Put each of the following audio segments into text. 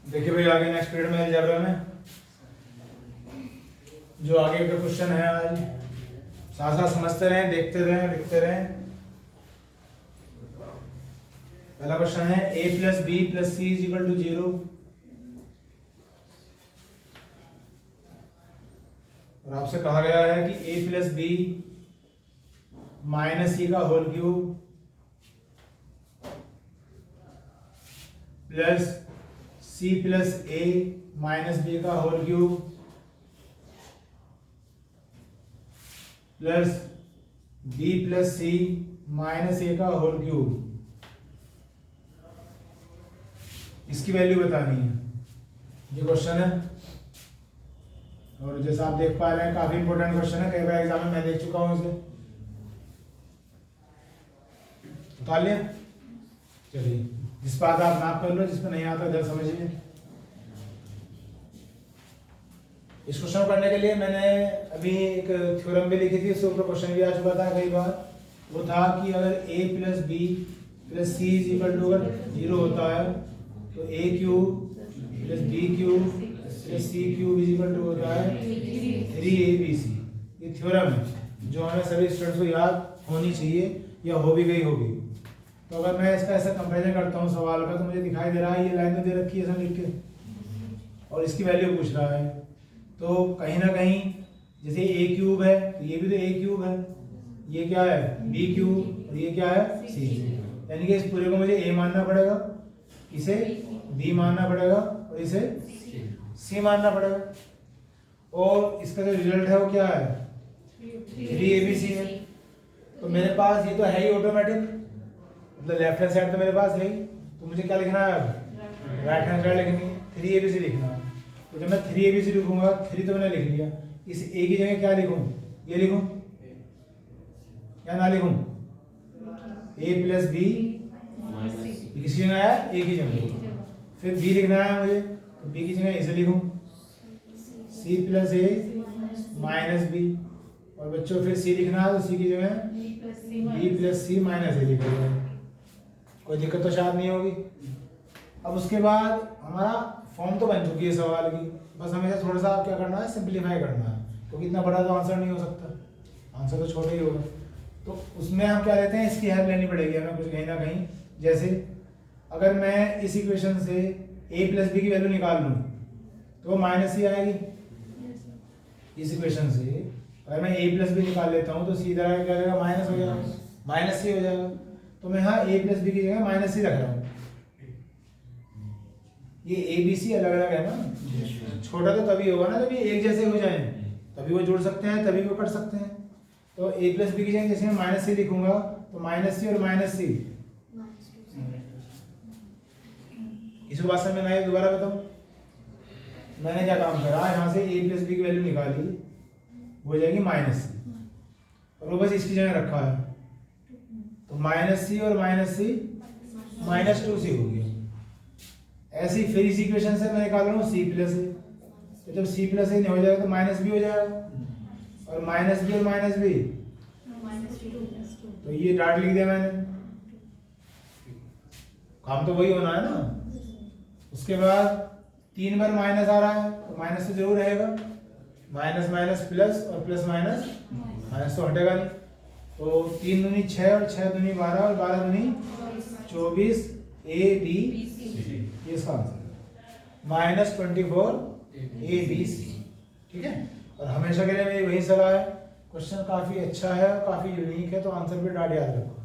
देखिए भाई आगे नेक्स्ट पीरियड में अलजेब्रा में जो आगे का क्वेश्चन है आज साथ साथ समझते रहें, देखते रहें, लिखते रहें। पहला क्वेश्चन है a plus B plus C is equal to 0 और आपसे कहा गया है कि a plus B minus C का whole cube plus C plus A minus B का whole cube plus B plus C minus A का होल क्यूब, इसकी वैल्यू बतानी है। ये क्वेश्चन है और जैसा आप देख पा रहे हैं काफी इंपॉर्टेंट क्वेश्चन है, कई बार एग्जाम में मैं देख चुका हूं इसे। उतार लिया? चलिए, जिस बात आप नाप कर लो, जिसमें नहीं आता जरा समझिए। इस क्वेश्चन को करने के लिए मैंने अभी एक थ्योरम भी लिखी थी, उसके ऊपर क्वेश्चन भी आ चुका था कई बार। वो था कि अगर a plus B plus C is equal to 0 होता है तो a cube plus B cube plus C cube is equal to होता है 3abc। ये थ्योरम है जो हमें सभी स्टूडेंट्स को याद होनी चाहिए या हो भी गई होगी। तो अगर मैं इसका ऐसा कंपेरिजन करता हूँ सवाल का, तो मुझे दिखाई दे रहा है ये लाइन तो दे रखी है ऐसा लिख के और इसकी वैल्यू पूछ रहा है। तो कहीं ना कहीं जैसे a क्यूब है तो ये भी तो a क्यूब है, ये क्या है b क्यूब और ये क्या है c, यानी कि इस पूरे को मुझे a मानना पड़ेगा, इसे b मानना पड़ेगा और इसे c मानना पड़ेगा। और इसका जो रिजल्ट है वो क्या है 3abc है। तो मेरे पास ये तो है ही ऑटोमेटिक, मतलब लेफ्ट हैंड साइड तो मेरे पास है ही, तो मुझे क्या लिखना है अब राइट हैंड साइड लिखनी है, 3abc लिखना है। तो जब मैं 3abc लिखूंगा, 3 तो मैंने लिख लिया, इस a की जगह क्या लिखूं, ये लिखूं या ना लिखूं, a प्लस बी किसी जगह आया a की जगह, फिर b लिखना है मुझे तो b की जगह इसे लिखूं c plus a minus b, और बच्चों फिर c लिखना है तो c की जगह b plus C minus a लिख देंगे। कोई दिक्कत तो शायद नहीं होगी। अब उसके बाद हमारा फॉर्म तो बन चुकी है सवाल की, बस हमें थोड़ा सा क्या करना है सिंपलीफाई करना है, क्योंकि इतना बड़ा तो आंसर नहीं हो सकता, आंसर तो छोटा ही होगा। तो उसमें हम क्या लेते हैं, इसकी हेल्प लेनी पड़ेगी हमें कुछ कहीं ना कहीं। जैसे अगर मैं इस इक्वेशन से a प्लस बी की वैल्यू निकाल लूँ तो वो माइनस सी आएगी। इस इक्वेशन से अगर मैं a प्लस बी निकाल लेता हूँ तो सीधा क्या हो जाएगा, माइनस हो जाएगा, माइनस सी हो जाएगा। तो मैं यहाँ a प्लस बी की जगह माइनस सी रख रहा हूँ। ये ए बी सी अलग अलग है ना, छोटा तो तभी होगा ना जब ये एक जैसे हो जाए, तभी वो जुड़ सकते हैं, तभी वो कट सकते हैं। तो a प्लस बी की जगह जैसे मैं माइनस सी लिखूंगा तो माइनस सी और माइनस सी, इसको बात समझ में आई? दोबारा बताऊं मैंने क्या काम करा, यहाँ से a प्लस बी की वैल्यू निकाली, वो हो जाएगी माइनस सी और वो बस इसकी जगह रखा है, तो माइनस सी और माइनस सी माइनस 2c हो गया। ऐसे ही फिर इस इक्वेशन से मैं निकाल रहा हूँ c प्लस ए, तो जब c प्लस ए नहीं हो जाएगा तो माइनस बी हो जाएगा, और माइनस बी और माइनस बी तो ये डाट लिख दिया मैंने, काम तो वही होना है ना। उसके बाद 3 बार माइनस आ रहा है तो माइनस तो जरूर रहेगा, माइनस माइनस प्लस और प्लस माइनस माइनस तो हटेगा नहीं। तो 3 दूनी 6 और 6 दूनी 12 और 12 दूनी 24 ए बी ये इसका answer minus 24 A B C. ठीक है, और हमेशा के लिए मेरी वही सलाह है, क्वेश्चन काफी अच्छा है, काफी यूनिक है, तो आंसर भी डाट याद रखो।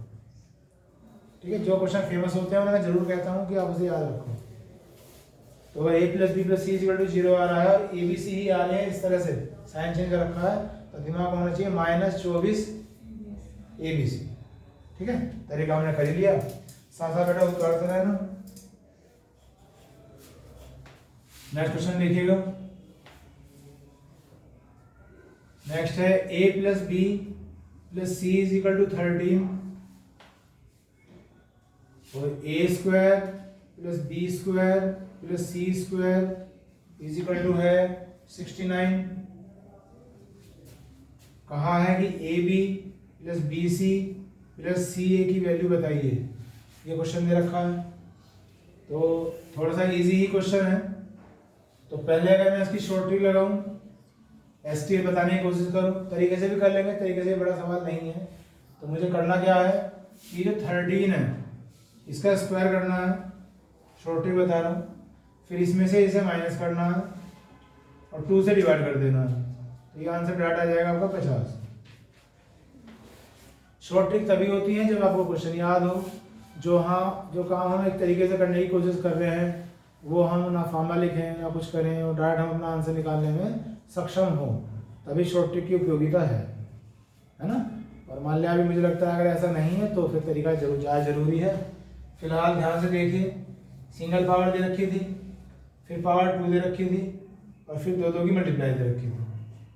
ठीक है, जो क्वेश्चन फेमस होते हैं मैं जरूर कहता हूँ कि आप उसे याद रखो। तो अगर a plus B plus C is equal to 0 आ रहा है और ए बी सी ही आ रहे हैं, इस तरह से साइन चेंज कर रखा है, तो दिमाग होना चाहिए माइनस 24 ए बी सी। ठीक है, तरीका हमने कर लिया, साथ साथ बेटा उतारते रहना। नेक्स्ट क्वेश्चन देखिएगा। नेक्स्ट है a plus B plus C is equal to 13 और a square plus B square plus C square is equal to है 69। कहा है कि A B plus B C plus C A की वैल्यू बताइए, ये क्वेश्चन दे रखा है। तो थोड़ा सा इजी ही क्वेश्चन है, तो पहले अगर मैं इसकी शॉर्ट ट्रिक लगाऊं, STL बताने की कोशिश करूं, तरीके से भी कर लेंगे, तरीके से बड़ा सवाल नहीं है। तो मुझे करना क्या है कि जो 13 है इसका स्क्वायर करना है, शॉर्ट ट्रिक बता रहा हूँ, फिर इसमें से इसे माइनस करना है और 2 से डिवाइड कर देना है, तो ये आंसर डाटा आ जाएगा आपका 50। शॉर्ट ट्रिक तभी होती है जब आपको क्वेश्चन याद हो, जो काम हम एक तरीके से करने की कोशिश कर रहे हैं वो हम ना फार्मा लिखें ना कुछ करें और डायरेक्ट हम अपना आंसर निकालने में सक्षम हो, तभी शॉर्ट ट्रिक की उपयोगिता है ना। और मान लिया अभी मुझे लगता है अगर ऐसा नहीं है तो फिर तरीका जरूरी है। फिलहाल ध्यान से देखिए, सिंगल पावर दे रखी थी, फिर पावर 2 दे रखी थी और फिर 2 की मल्टीप्लाई दे रखी थी।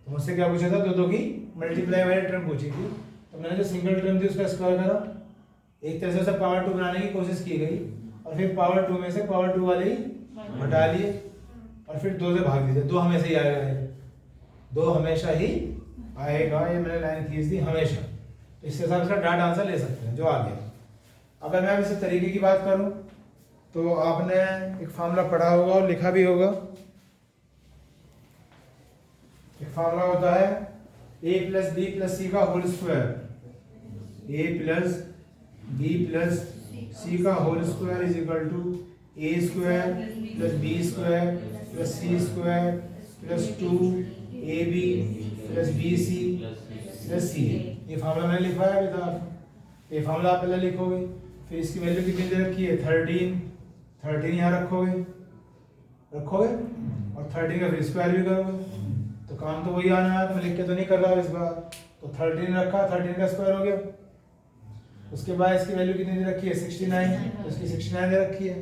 तो मुझसे क्या पूछा था, 2 की मल्टीप्लाई वाली टर्म पूछी थी, तो मैंने जो सिंगल टर्म थी उसका स्क्वायर करा, एक तरह से उसे पावर 2 बनाने की कोशिश की गई और फिर पावर 2 में से पावर 2 वाले ही हटा लिए और फिर 2 से भाग दीजिए, 2 हमेशा ही आएगा, 2 हमेशा ही आएगा, ये मैंने लाइन खींच दी हमेशा। तो इसके हिसाब से डाटा आंसर ले सकते हैं जो आ गया। अगर मैं अब इस तरीके की बात करूं तो आपने एक फार्मूला पढ़ा होगा और लिखा भी होगा। एक फार्मूला होता है a + b + c का whole square, a + b + c का whole square is equal to a² + b² + c² + 2ab + bc + ca। ये फार्मूला मैंने लिखवाया अभी था आपको, ये फार्मूला आप पहले लिखोगे, फिर इसकी वैल्यू कितनी दे रखी है 13 यहाँ रखोगे और 13 का फिर स्क्वायर भी करोगे, तो काम तो वही आना है, तो मैं लिख के तो नहीं कर रहा इस बार। तो 13 रखा, 13 का स्क्वायर हो गया, उसके बाद इसकी वैल्यू कितनी दे रखी है 69, तो इसकी 69 दे रखी है,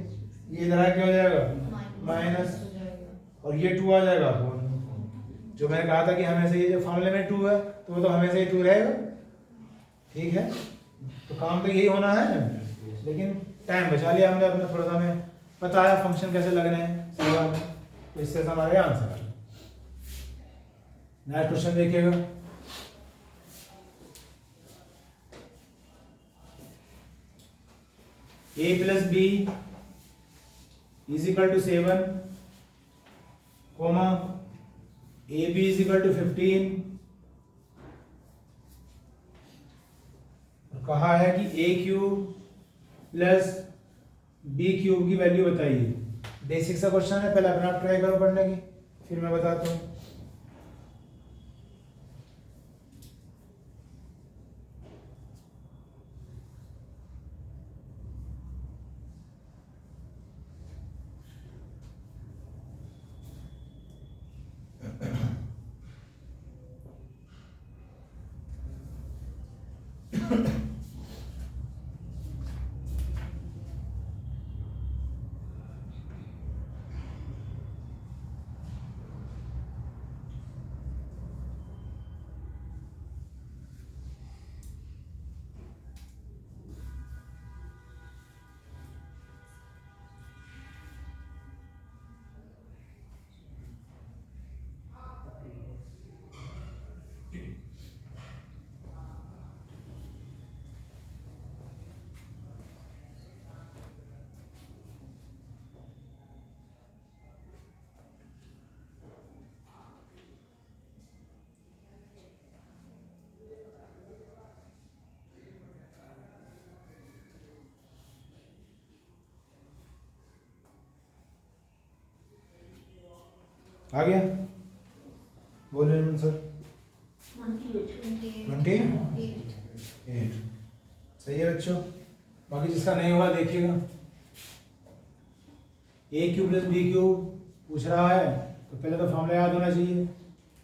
ये इधर क्या हो जाएगा माइनस और ये 2 आ जाएगा। जो मैंने कहा था कि हमेशा ये जो फॉर्मूले में 2 है तो वो तो हमेशा ही 2 रहेगा, ठीक है। तो काम तो यही होना है, लेकिन टाइम बचा लिया हमने अपना, थोड़ा सा हमें पता है फंक्शन कैसे लगने हैं सवाल में, तो इससे हमारे आंसर है। नेक्स्ट क्वेश्चन देखिएगा, a + b = 7, ab = 15, कहा है कि a³ + b³ की वैल्यू बताइए। बेसिक सा क्वेश्चन है, पहले अपना ट्राई करो पढ़ने की, फिर मैं बताता हूँ। आ गया, बोले सर 28 सही है बच्चों। बाकी जिसका नहीं होगा देखिएगा, a³ + b³ पूछ रहा है तो पहले तो फॉर्मूला याद होना चाहिए।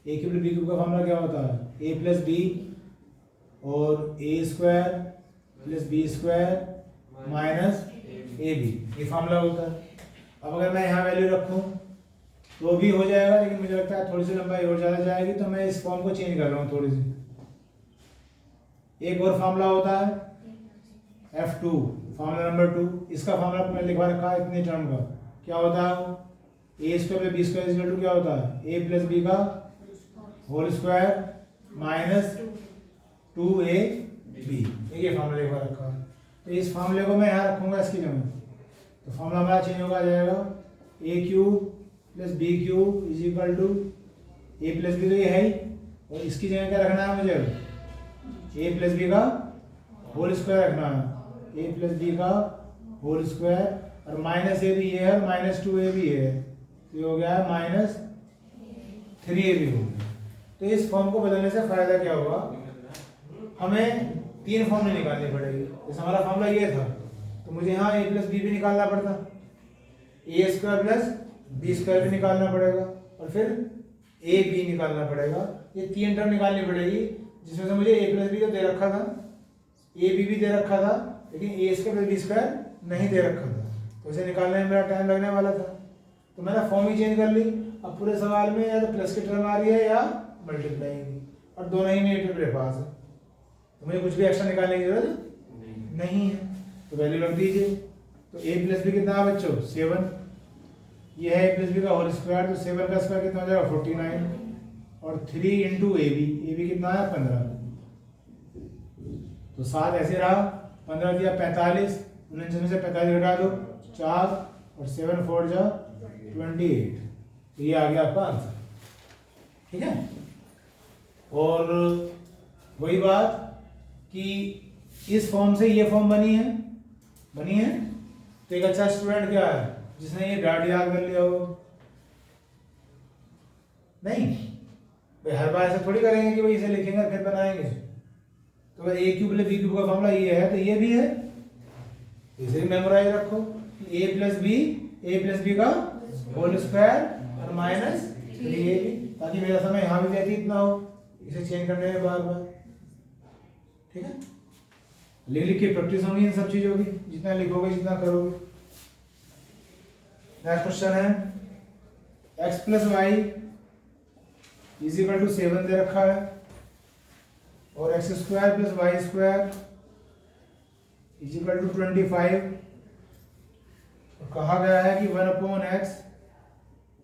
a³ + b³ का फॉर्मूला क्या होता है, a + b और a² + b² - ab, ये फॉर्मूला होता है। अब अगर मैं यहाँ वैल्यू रखूँ तो भी हो जाएगा, लेकिन मुझे लगता है थोड़ी सी लंबाई और ज़्यादा जाएगी, तो मैं इस फॉर्म को चेंज कर रहा हूँ थोड़ी सी। एक और फार्मूला होता है F2, फार्मूला नंबर 2, इसका फार्मूला मैंने लिखवा रखा है इतने टर्म का, क्या होता है a² + b² क्या होता है a + b का होल स्क्वायर - 2ab, ये फार्मूला लिखवा रखा है। तो इस फार्मूले को मैं यहाँ रखूँगा इसकी जगह, तो फार्मूला हमारा चेंज होगा, आ जाएगा a³ plus B cube is equal to A plus B, तो ये है ही, और इसकी जगह क्या रखना है मुझे, ए प्लस बी का होल स्क्वायर रखना है, ए प्लस बी का होल स्क्वायर, और माइनस ए भी ये है, माइनस 2a भी है, तो ये हो गया है माइनस 3a भी हो गया। तो इस फॉर्म को बदलने से फायदा क्या होगा, हमें 3 फॉर्मूले निकालने पड़ेगी। जैसे हमारा फॉर्मूला ये था, तो मुझे यहाँ a प्लस बी भी निकालना पड़ता, ए स्क्वायर प्लस बी स्क्वायर भी निकालना पड़ेगा, और फिर ए बी निकालना पड़ेगा। ये 3 टर्म निकालनी पड़ेगी, जिसमें से मुझे ए प्लस बी तो दे रखा था, ए बी भी दे रखा था, लेकिन ए स्क्वायर प्लस बी स्क्वायर नहीं दे रखा था, तो इसे निकालने में मेरा टाइम लगने वाला था। तो मैंने फॉर्म ही चेंज कर ली। अब पूरे सवाल में या तो प्लस की टर्म आ रही है या मल्टीप्लाई की, और दोनों ही नेगेटिव मेरे पास है, तो मुझे कुछ भी एक्स्ट्रा निकालने की जरूरत नहीं है, तो वैल्यू रख दीजिए। तो ए प्लस बी कितना है बच्चों, 7, ये है ए प्लस बी का होल स्क्वायर, तो 7 का स्क्वायर कितना हो जाएगा 49, और 3 इंटू ए बी कितना है 15, तो 7 ऐसे रहा, 15 दिया 45, 49 से 45 घटा दो 4, और 7 4 जा 28, तो ये आ गया आपका आंसर। ठीक है, और वही बात कि इस फॉर्म से ये फॉर्म बनी है, तो एक अच्छा स्टूडेंट क्या है जिसने ये डाट याद कर लिया हो, नहीं भाई हर बार ऐसा थोड़ी करेंगे कि भाई इसे लिखेंगे फिर बनाएंगे। तो अगर ए क्यूब प्लस बी क्यूब का फॉर्मूला ये है, तो ये भी है, इसे भी मेमोराइज रखो, ए प्लस बी का होल स्क्वायर और माइनस 3ab, ताकि मेरा समय यहाँ भी व्यतीत ना हो इसे चेंज करने में बार बार। ठीक है, लिख के प्रैक्टिस होगी इन सब चीजों की, जितना लिखोगे जितना करोगे। नेक्स्ट क्वेश्चन है x plus Y is equal to 7 दे रखा है, और X square plus Y square is equal to 25, और कहा गया है कि 1/x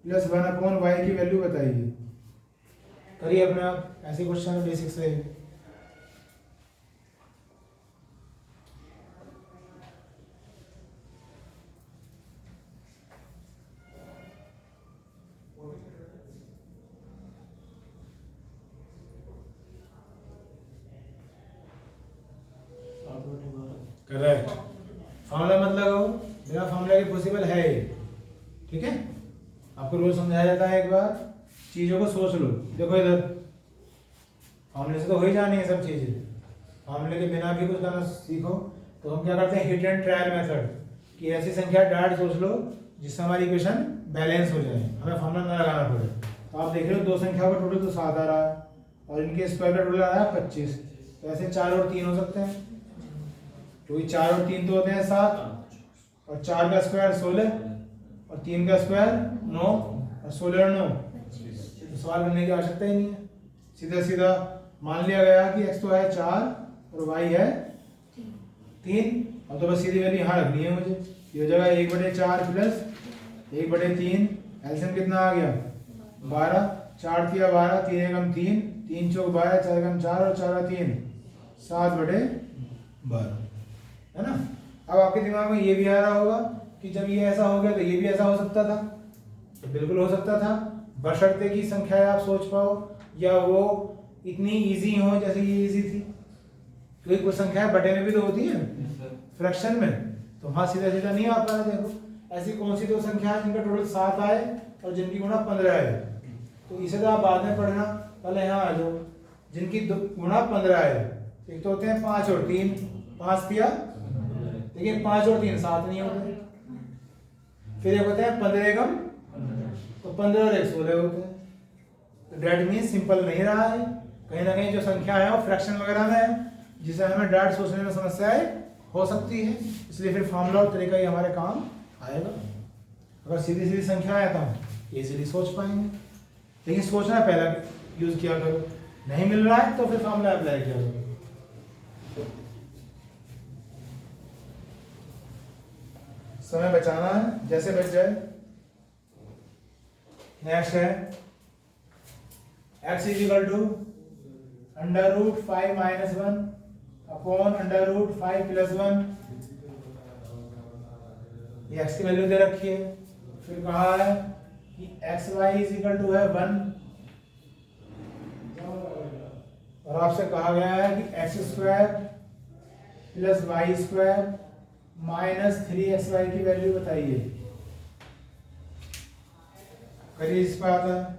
प्लस 1/y की वैल्यू बताइए। करिए अपने आप, ऐसे क्वेश्चन बेसिक से। करेक्ट, फॉर्मूला मत लगाओ, बिना फॉर्मूला के पॉसिबल है। ठीक है, आपको रोज समझाया जाता है, एक बार चीजों को सोच लो। देखो इधर फॉर्मूले से तो हो ही जानी है सब चीजें, फॉर्मूले के बिना भी कुछ करना सीखो। तो हम क्या करते हैं, हिट एंड ट्रायल मेथड, कि ऐसी संख्या डाट सोच लो जिससे हमारी इक्वेशन बैलेंस हो जाए, हमें फॉर्मूला ना लगाना पड़े। तो आप देख रहे हो 2 संख्याओं का टोटल तो 7 आ रहा है, और इनके स्क्वायर का टोटल आ रहा है 25, तो ऐसे 4 और 3 हो सकते हैं, क्योंकि 4 और 3 तो होते हैं 7, और 4 का स्क्वायर 16, और 3 का स्क्वायर 9, और 16 और 9, तो सवाल करने की आवश्यकता ही नहीं है। सीधा सीधा मान लिया गया कि x तो है 4 और y है 3, अब तो बस सीधी वैल्यू यहाँ रखनी है मुझे। ये हो जाएगा 1/4 प्लस 1/3, एलसीएम कितना आ गया 12, 4 तिया 12, 3 एकम 3, 3 चौक 12, 4 एकम 4, और 4 3 7/12, है ना। अब आपके दिमाग में ये भी आ रहा होगा कि जब ये ऐसा हो गया तो ये भी ऐसा हो सकता था, तो बिल्कुल हो सकता था, बशर्ते की संख्याएं आप सोच पाओ या वो इतनी इजी हो जैसे ये इजी थी, क्योंकि कुछ संख्याएं बटे में भी तो होती हैं, फ्रैक्शन में, तो वहां सीधा सीधा नहीं आ पा रहा। देखो ऐसी कौन सी 2 संख्याएं जिनका टोटल 7 आए और जिनकी गुणा 15 आए, तो इसे तो आप बाद में पढ़ना, पहले यहाँ आ जाओ। जिनकी गुणा 15 आए, एक तो होते हैं 5 और 3, 5 दिया, लेकिन 5 और 3 7 नहीं होते। फिर एक होते हैं 15 एकम, तो 15 और 1 16 होते हैं। तो डेट मीन सिंपल नहीं रहा है, कहीं ना कहीं जो संख्या है वो फ्रैक्शन वगैरह में है, जिसे हमें डाट सोचने में समस्याएं हो सकती है। इसलिए फिर फॉर्मूला और तरीका ही हमारे काम आएगा। अगर सीधी सीधी संख्या है तो हम इजीली सोच पाएंगे, लेकिन सोचना पहला यूज किया करो, नहीं मिल रहा है तो फिर फॉर्मूला अप्लाई किया करो। समय बचाना है जैसे बच जाए। नेक्स्ट है x is equal to √5 - 1 upon √5 + 1। ये x की वैल्यू दे रखी है, फिर कहा है कि X Y is equal to है 1, और आपसे कहा गया है कि X square plus Y square minus 3xy की वैल्यू बताइए। करिए इस पर आता है।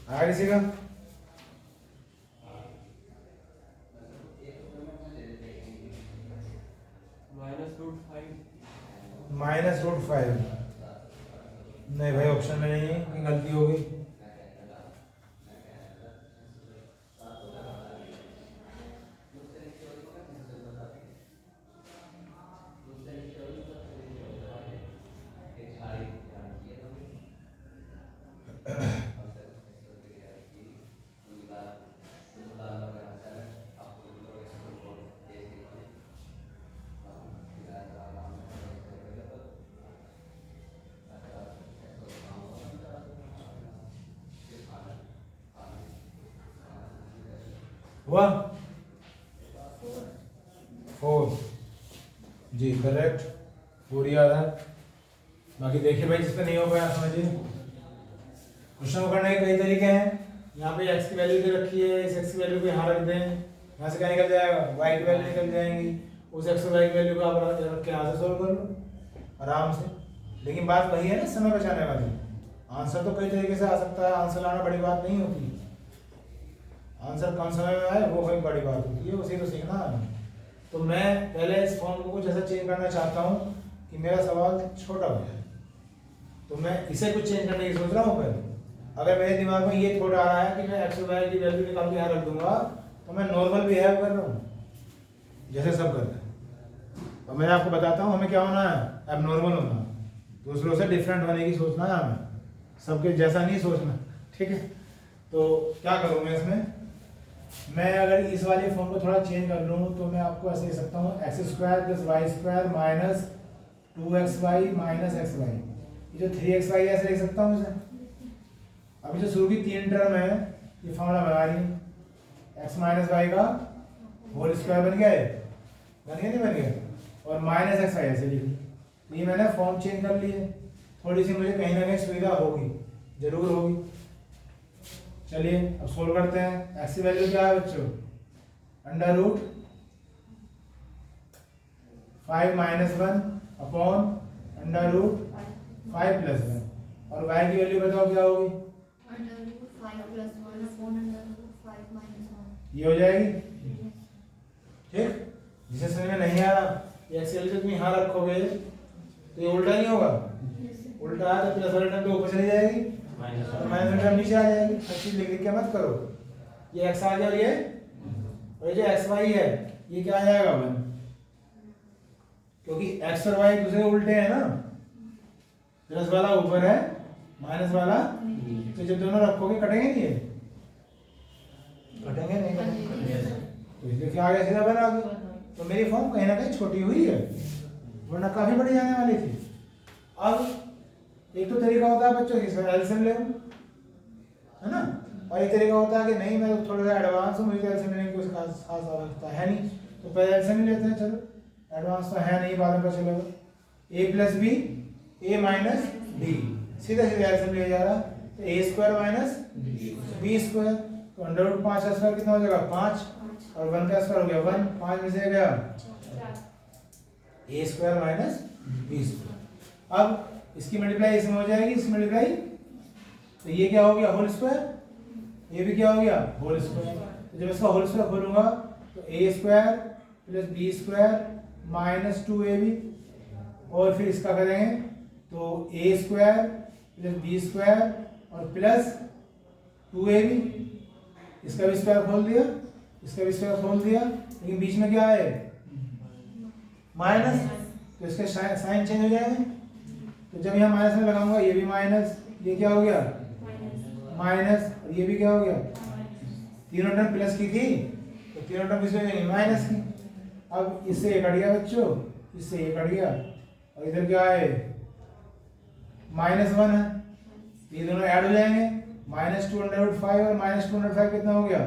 आगे किसी का -√5 नहीं भाई, ऑप्शन में नहीं है कि गलती हो गई। हुआ 4 जी, करेक्ट, पूरी याद है। बाकी देखिए भाई, जिसका नहीं हो पाया समझिए। क्वेश्चन को करने के कई तरीके हैं। यहाँ पे x की वैल्यू दे रखी है, इस x की वैल्यू को यहाँ रख दें, यहाँ से क्या निकल जाएगा, y की वैल्यू निकल जाएंगी, उस x और y की वैल्यू को आप रख के यहाँ से सोल्व कर लो आराम से। लेकिन बात वही है ना, समय बचाने वाली। आंसर तो कई तरीके से आ सकता है, आंसर लाना बड़ी बात नहीं होती। आंसर कम समय में आए वो कोई बड़ी बात होती है, उसी को सीखना है। तो मैं पहले इस फॉर्म को कुछ ऐसा चेंज करना चाहता हूँ कि मेरा सवाल छोटा हो जाए, तो मैं इसे कुछ चेंज करने की सोच रहा हूँ पहले। अगर मेरे दिमाग में ये थोड़ा आ रहा है कि मैं एक्स और वाई की वैल्यू निकाल के यहाँ रख दूंगा, तो मैं नॉर्मल बिहेव कर रहा हूँ जैसे सब करते हैं। और मैं आपको बताता हूँ हमें क्या होना है, अब नॉर्मल होना है, दूसरों से डिफरेंट होने की सोचना है हमें, सबके जैसा नहीं सोचना, ठीक है। तो क्या करूँ मैं इसमें, मैं अगर इस वाले फॉर्म को थोड़ा चेंज कर लूँ तो मैं आपको ऐसे लिख सकता हूँ X square plus Y square minus 2xy minus xy। ये जो 3xy है ऐसे लिख सकता हूँ इसे। अभी जो शुरू की 3 टर्म है ये फॉर्मूला बना रही है, x माइनस वाई का होल स्क्वायर बन गया है, बन गया नहीं बन गया, और माइनस एक्स वाई ऐसे लिखी। ये मैंने फॉर्म चेंज कर ली है, थोड़ी सी मुझे कहीं ना कहीं सुविधा होगी, जरूर होगी। चलिए अब सोल्व करते हैं। एक्स की वैल्यू क्या है बच्चों, √5 माइनस 1 अपॉन √5 प्लस 1, और वाई की वैल्यू बताओ क्या होगी, √5 + 1 अपॉन √5 - 1। ये हो जाएगी, ठीक। जिसे समझ में नहीं आ रहा, ये एक्स की वैल्यू तुम यहाँ रखोगे तो ये उल्टा नहीं होगा, उल्टा है तो प्लस वाली टर्म तो ऊपर चली जाएगी और माइनस वाली टर्म नीचे आ जाएगी। हर चीज लिख के मत करो, ये एक्स आ गया और ये जो एक्स वाई है ये क्या आ जाएगा 1, क्योंकि एक्स और वाई दूसरे उल्टे हैं ना, प्लस वाला ऊपर है माइनस वाला, तो जब दोनों रखोगे कटेंगे नहीं, ये कटेंगे नहीं, तो इसलिए क्या आ गया, सीधा बना गया। तो मेरी फॉर्म कहीं ना कहीं छोटी हुई है, वरना काफी बड़ी जाने वाली थी। अब एक तो तरीका होता है बच्चों की एलसीएम ले, है ना, और एक तरीका होता है कि नहीं मैं थोड़ा सा एडवांस हूँ, मुझे एलसीएम लेने की कुछ खास आवश्यकता है नहीं, तो पहले एलसीएम लेते हैं। चलो एडवांस तो है नहीं, बाद में पता चलेगा। a plus B A minus D, सीधा सीधा एलसीएम लिया जा रहा, तो A square minus B square, तो √5 का स्क्वायर कितना हो जाएगा 5, और 1 का स्क्वायर हो गया 1, 5 में से गया ए स्क्वायर माइनस बी स्क्वायर। अब इसकी मल्टीप्लाई इसमें हो जाएगी, इसकी मल्टीप्लाई, तो ये क्या हो गया होल स्क्वायर, ये भी क्या हो गया होल स्क्वायर। तो जब इसका होल स्क्वायर खोलूंगा तो A square plus B square minus 2ab, और फिर इसका करेंगे तो A square plus B square और प्लस 2ab, इसका भी स्क्वायर खोल दिया, इसका भी स्क्वायर खोल दिया, लेकिन बीच में क्या है माइनस, तो इसके साइन चेंज हो जाएंगे। तो जब यहाँ माइनस में लगाऊंगा ये भी माइनस, ये क्या हो गया माइनस, और ये भी क्या हो गया, तीनों टर्म प्लस की थी तो तीनों टर्म किसमें जाएंगे माइनस की। अब इससे ये कट गया बच्चों, इससे ये कट गया, और इधर क्या है -1 है, ये दोनों ऐड हो जाएंगे, -2/5 और -2/5 कितना हो गया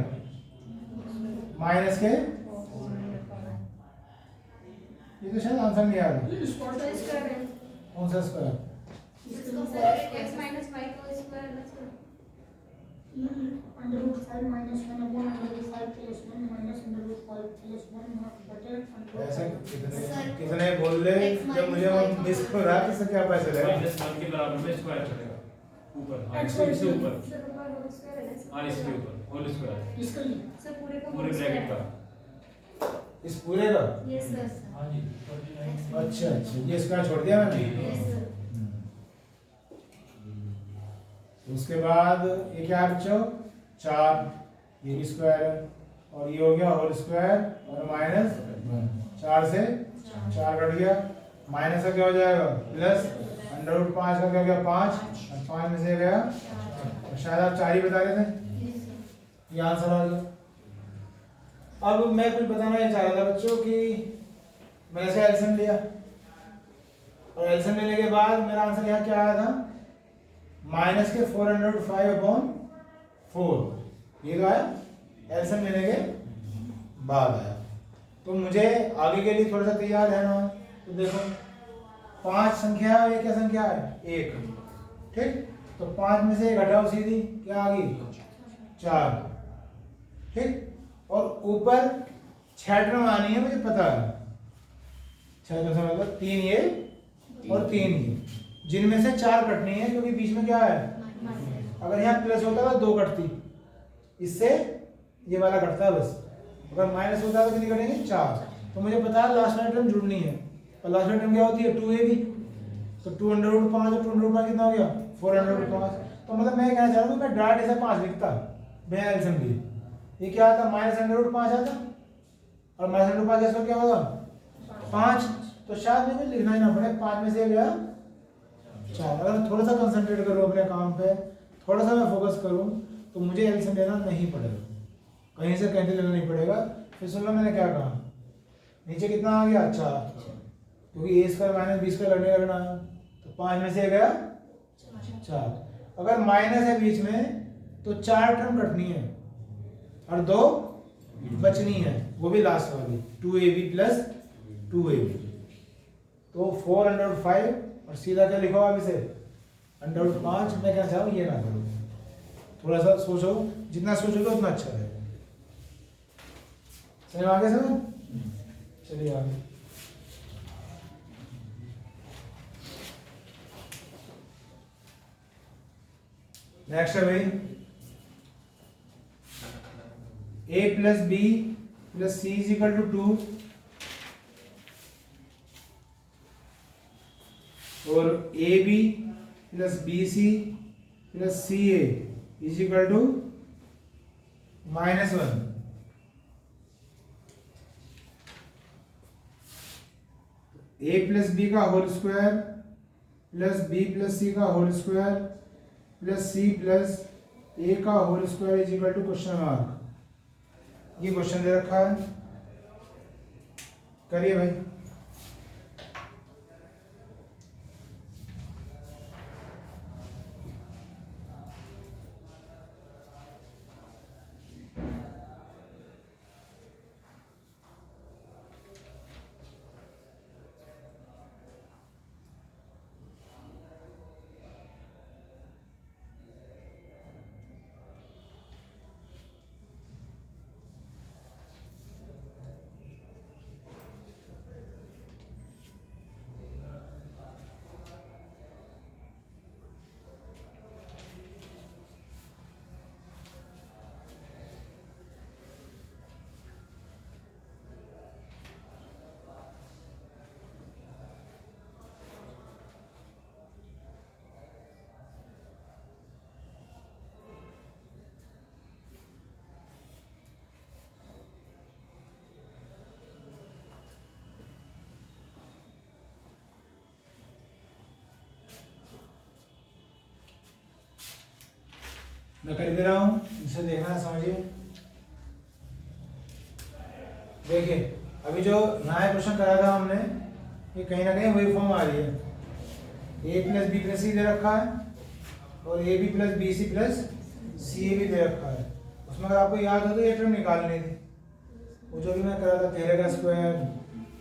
माइनस के, ये तो शायद आंसर नहीं आ रहा, कौन सा स्क्वायर, ऐसे कितने बोल रहे जब मुझे वो मिस हो रहा है तो क्या पता चलेगा -1 के बराबर में स्क्वायर चलेगा ऊपर, हाँ इससे ऊपर, हाँ इसके ऊपर होल स्क्वायर पूरे ब्रैकेट का, इस पूरे का, यस सर। हाँ जी अच्छा अच्छा, ये स्क्वायर छोड़ दिया मैंने। Yes sir. उसके बाद ये क्या है बच्चों 4, ये भी स्क्वायर है, और ये हो गया होल स्क्वायर और -4 से 4 कट गया, माइनस का क्या हो जाएगा प्लस, √5 का क्या हो गया 5, और 5 में से गया, और शायद आप 4 ही बता रहे थे, ये आंसर आ गया। अब मैं कुछ बताना ये चाह रहा था बच्चों कि मैंने इसका एलसीएम लिया, और एलसीएम लेने के बाद मेरा आंसर यहाँ क्या आया था माइनस के 405/4, ये तो आया एलसीएम लेने के बाद आया। तो मुझे आगे के लिए थोड़ा सा तैयार रहना है, तो देखो 5 संख्या है, ये क्या संख्या है 1, ठीक, तो 5 में से 1 घटाओ सीधी क्या आ गई 4, ठीक, और ऊपर 6 टर्म आनी है मुझे पता है, 6 टर्म से मतलब 3 ये और 3 ये, जिनमें से 4 कटनी है क्योंकि बीच में क्या है, अगर यहाँ प्लस होता तो 2 कटती, इससे ये वाला कटता है बस, अगर माइनस होता तो कितनी कटेंगे 4, तो मुझे पता है लास्ट वाली टर्म जुड़नी है, और लास्ट वाली टर्म क्या होती है 2ab, तो 2/5 और 2/5 कितना हो गया 4/5, तो मतलब मैं कहना चाह रहा हूँ मैं डायरेक्ट ऐसा 5 लिखता बिना एलसीएम लिए, ये क्या आता -√5 आता, और -√5 इसका क्या होगा 5, तो शायद मुझे लिखना ही ना पड़े, 5 में से गया 4। अगर थोड़ा सा कंसंट्रेट करूँ अपने काम पे, थोड़ा सा मैं फोकस करूँ तो मुझे एलसीएम लेना नहीं पड़ेगा, कहीं से कहीं लेना नहीं पड़ेगा। फिर सुन लो मैंने क्या कहा, नीचे कितना आ गया 4, क्योंकि a² - b² लगना है, तो 5 में से गया 4, अगर माइनस है बीच में तो 4 टर्म कटनी है और 2 बचनी है, वो भी लास्ट वाली 2ab + 2ab, तो 4/5, और सीधा क्या लिखो आप इसे √5। मैं क्या चाहूँ ये ना करो, थोड़ा सा सोचो, जितना सोचोगे उतना अच्छा है। चलिए आगे समझ, चलिए आगे। नेक्स्ट है भाई a + b + c = 2, और ab + bc + ca = -1। a + b का होल स्क्वायर + b + c का होल स्क्वायर + c + a का होल स्क्वायर = क्वेश्चन मार्क, ये क्वेश्चन दे रखा है, करिए भाई। मैं कर दे रहा हूँ, इसे देखना समझिए। देखिए अभी जो यहाँ क्वेश्चन करा था हमने, ये कहीं ना कहीं वही फॉर्म आ रही है। A plus B plus C दे रखा है और A B plus B C plus C A भी दे रखा है। उसमें अगर आपको याद हो तो ये टर्म निकालनी थी, वो जो भी मैं करा था 13 का स्क्वायर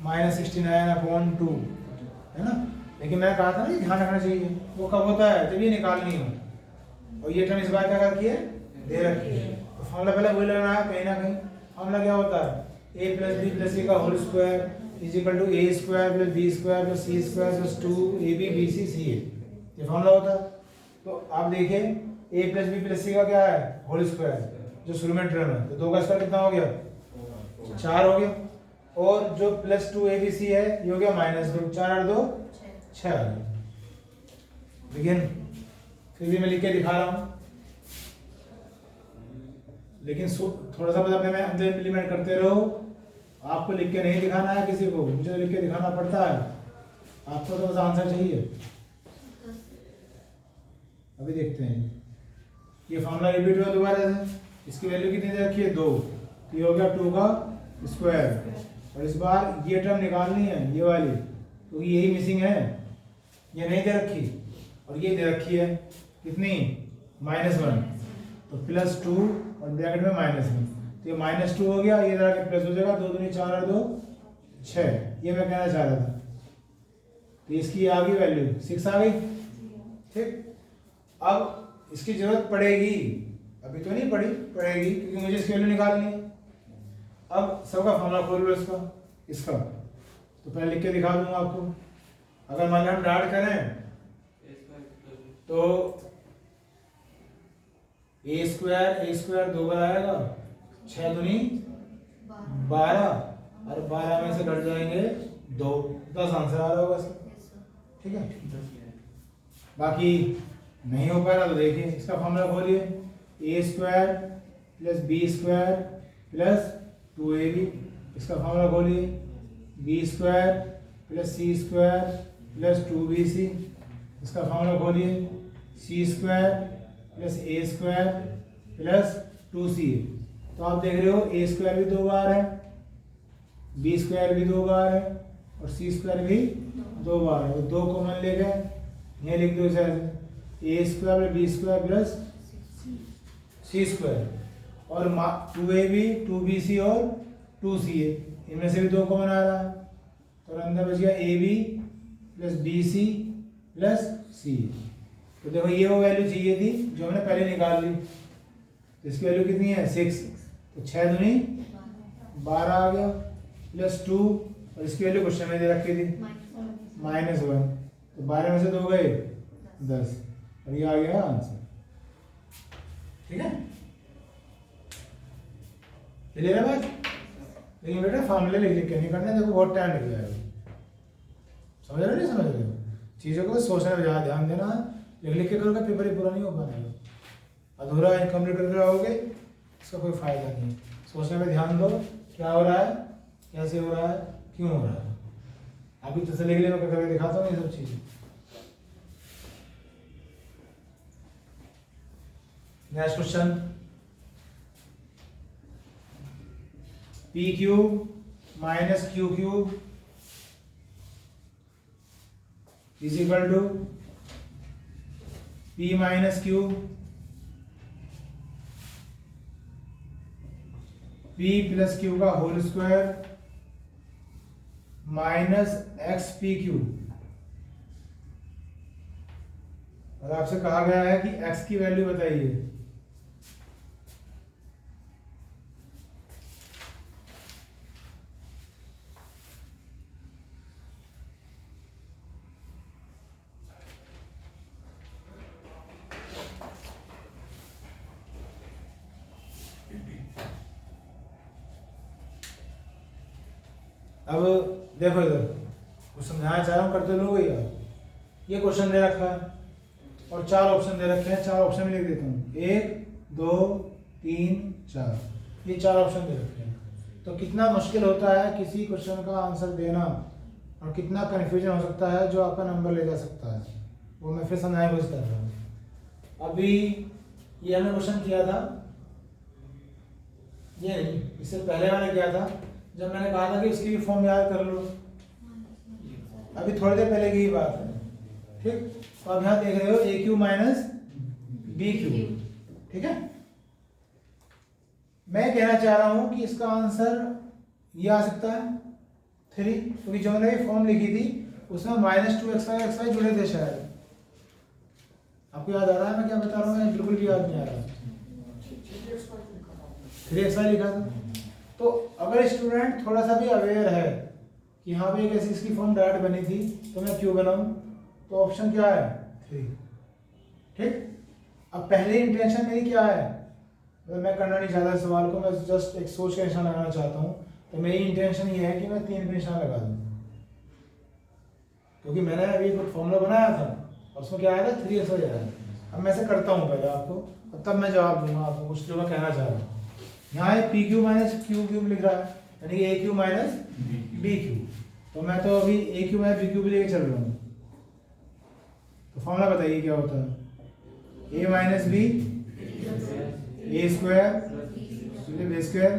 -69/2 है ना। लेकिन मैं कहा था ना, ध्यान रखना चाहिए वो कब होता है, जब ये निकालनी हो। और ये टर्म इस बार क्या करती है, दे रखी है। तो फॉर्मूला पहले वही लगाना है कहीं ना कहीं। फॉर्मूला क्या होता है, a plus B plus C का whole square is equal to A square plus B square plus C square plus 2ab bc ca, ये फॉर्मूला होता है। तो आप देखिए a plus B plus C का क्या है, होल स्क्वायर, जो शुरू में टर्म है, तो 2 का स्क्वायर कितना हो गया, 4 हो गया। और जो प्लस 2abc है ये हो गया -2, 4 और 2 6 आ गया। लेकिन फिर भी मैं लिख के दिखा रहा हूँ, लेकिन थोड़ा सा मतलब मैं अंदर इम्प्लीमेंट करते रहो। आपको लिख के नहीं दिखाना है किसी को, मुझे लिख के दिखाना पड़ता है। आपको तो बस आंसर चाहिए। अभी देखते हैं, ये फॉर्मूला रिपीट हुआ दोबारा से। इसकी वैल्यू कितनी दे रखी है, 2, तो ये हो गया 2 का स्क्वायर। और इस बार ये टर्म निकालनी है, ये वाली, तो यही मिसिंग है, ये नहीं दे रखी और ये दे रखी है कितनी, -1, तो +2 और ब्रैकेट में -1, तो ये -2 हो गया, ये इधर प्लस हो जाएगा, 2 दूनी 4 और 2 6, ये मैं कहना चाह रहा था। तो इसकी आ गई वैल्यू 6 आ गई, ठीक। अब इसकी जरूरत पड़ेगी, अभी तो नहीं पड़ेगी क्योंकि मुझे इसकी वैल्यू निकालनी है। अब सबका फॉर्मूला खोल लो इसका, तो पहले लिख के दिखा दूंगा आपको। अगर मान लो हम डाट करें तो ए स्क्वायर 2 बार आएगा, 6 दूनी 12 और 12 में से घट जाएंगे 2, 10 आंसर आ रहा होगा इसका, ठीक है। बाकी नहीं हो पाएगा तो देखिए इसका फॉर्मूला खोलिए, A square plus B square plus 2ab, इसका फॉर्मूला खोलिए, B square plus C square plus 2bc, इसका फॉर्मूला खोलिए, C square plus A square plus 2ca। तो आप देख रहे हो ए स्क्वायर भी 2 बार है, बी स्क्वायर भी 2 बार है और सी स्क्वायर भी 2 बार है। 2 कॉमन ले गए, ये लिख दो इसे, A square plus B square plus C square, और 2ab 2bc और 2ca, इनमें से भी 2 कॉमन आ रहा है, तो अंदर बच गया ab plus bc plus c। तो देखो ये वो वैल्यू चाहिए थी जो हमने पहले निकाल ली, तो इसकी वैल्यू कितनी है, 6, तो 6 दूनी 12 आ गया प्लस 2, और इसकी वैल्यू क्वेश्चन में दे रखी थी -1, तो 12 में से 2 गए 10, और ये आ गया आंसर, ठीक है। क्लियर है बात। लेकिन बेटा फॉर्मूले लिख के नहीं करना, देखो बहुत टाइम लग जाएगा, समझ रहे हो नहीं समझ रहे हो, चीज़ों को सोचने में ज़्यादा ध्यान देना है। लिख के करोगे पेपर ही पूरा नहीं हो पाएगा, अधूरा इनकम्प्लीट करके रहोगे, इसका कोई फायदा नहीं। सोचने में ध्यान दो, क्या हो रहा है, कैसे हो रहा है, क्यों हो रहा है। अभी तसल्ली के लिए मैं करके दिखाता हूँ ये सब चीज़ें। Next question, p³ - q³ is equal to p - q, p plus q का होल स्क्वायर माइनस xpq। और आपसे कहा गया है कि x की वैल्यू बताइए। अब देखो इधर कुछ समझाना चाह रहा हूँ, करते लोगे यार। ये क्वेश्चन दे रखा है और 4 ऑप्शन दे रखे हैं, 4 ऑप्शन में लिख देता हूँ, 1 2 3 4, ये 4 ऑप्शन दे रखे हैं। तो कितना मुश्किल होता है किसी क्वेश्चन का आंसर देना, और कितना कन्फ्यूजन हो सकता है जो आपका नंबर ले जा सकता है, वो मैं फिर समझाने की कोशिश कर रहा हूँ। अभी ये हमने क्वेश्चन किया था, ये नहीं, इससे पहले मैंने किया था जब मैंने कहा था कि इसकी भी फॉर्म याद कर लो। अभी थोड़ी देर पहले की ही बात है, ठीक। तो अब यहाँ देख रहे हो ए क्यू माइनस बी क्यू, ठीक है। मैं कहना चाह रहा हूं कि इसका आंसर ये आ सकता है 3, क्योंकि जो मैंने फॉर्म लिखी थी उसमें -2xy जुड़े थे शायद। आपको याद आ रहा है मैं क्या बता रहा हूँ? बिल्कुल भी याद नहीं आ रहा। 3xy लिखा था। तो अगर स्टूडेंट थोड़ा सा भी अवेयर है कि हाँ भाई कैसी इसकी फॉर्म डायरेक्ट बनी थी तो मैं क्यों बनाऊं, तो ऑप्शन क्या है 3, ठीक। अब पहले इंटेंशन मेरी क्या है, मतलब मैं करना नहीं चाहता सवाल को, मैं जस्ट एक सोच का निशान लगाना चाहता हूँ। तो मेरी इंटेंशन ये है कि मैं 3 पे निशान लगा दूँ, क्योंकि मैंने अभी कुछ फॉर्मूला बनाया था और उसमें क्या आया था 3xy आया। अब मैं ऐसे करता हूँ पहले आपको, और तब मैं जवाब दूंगा आपको कुछ जो मैं कहना चाह रहा हूँ। यहाँ है P Q minus Q cube लिख रहा है, यानी कि ए क्यू माइनस बी क्यू। तो मैं तो अभी ए क्यू माइनस बी क्यू भी लेके चल रहा हूँ। तो फॉर्मूला बताइए क्या होता है? ए माइनस बी ए स्क्वायर बी स्क्वायर,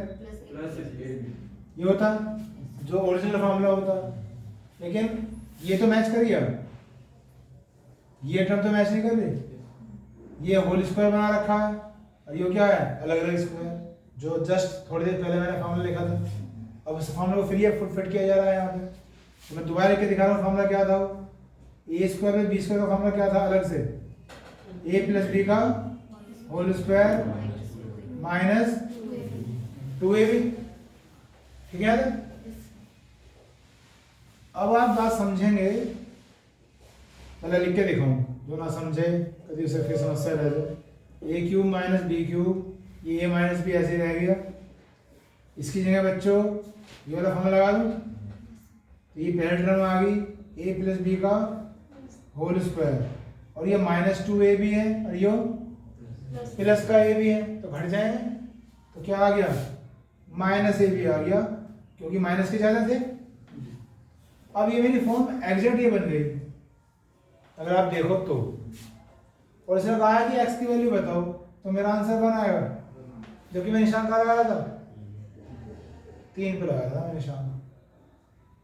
ये होता जो ओरिजिनल फॉर्मूला होता। लेकिन ये तो मैच कर गया, ये टर्म तो मैच नहीं कर रही। ये होल स्क्वायर बना रखा है और ये क्या है अलग अलग स्क्वायर, जो जस्ट थोड़ी देर पहले मैंने फॉर्मूला लिखा था। अब उस फॉर्मूला को फिर फिट किया जा रहा है यहाँ पे। तो मैं दोबारा लिख के दिखा रहा हूँ फॉर्मूला क्या था। ए स्क्वायर में बी स्क्वायर का फॉर्मूला क्या था अलग से, ए प्लस बी का होल स्क्वायर माइनस 2ab, ठीक है। अब आप बात समझेंगे, पहले लिख के दिखाऊं, जो ना समझे कभी उसे फिर समस्या रह जाए। ए क्यूब माइनस बी क्यूब, ये ए माइनस बी ऐसे रह गया। इसकी जगह बच्चों ये वाला फॉर्मूला लगा दूं, तो ये पहले टर्म आ गई ए प्लस बी का होल स्क्वायर, और ये -2ab है और ये प्लस का a भी है, तो घट जाएंगे। तो क्या आ गया -ab आ गया, क्योंकि माइनस के ज्यादा थे। अब ये मेरी फॉर्म एग्जैक्ट ये बन गई अगर आप देखो तो। और इसने कहा है कि x की वैल्यू बताओ, तो मेरा आंसर 1 आएगा, जबकि मैं निशान कहाँ लगाया था 3 पे लगाया था निशान।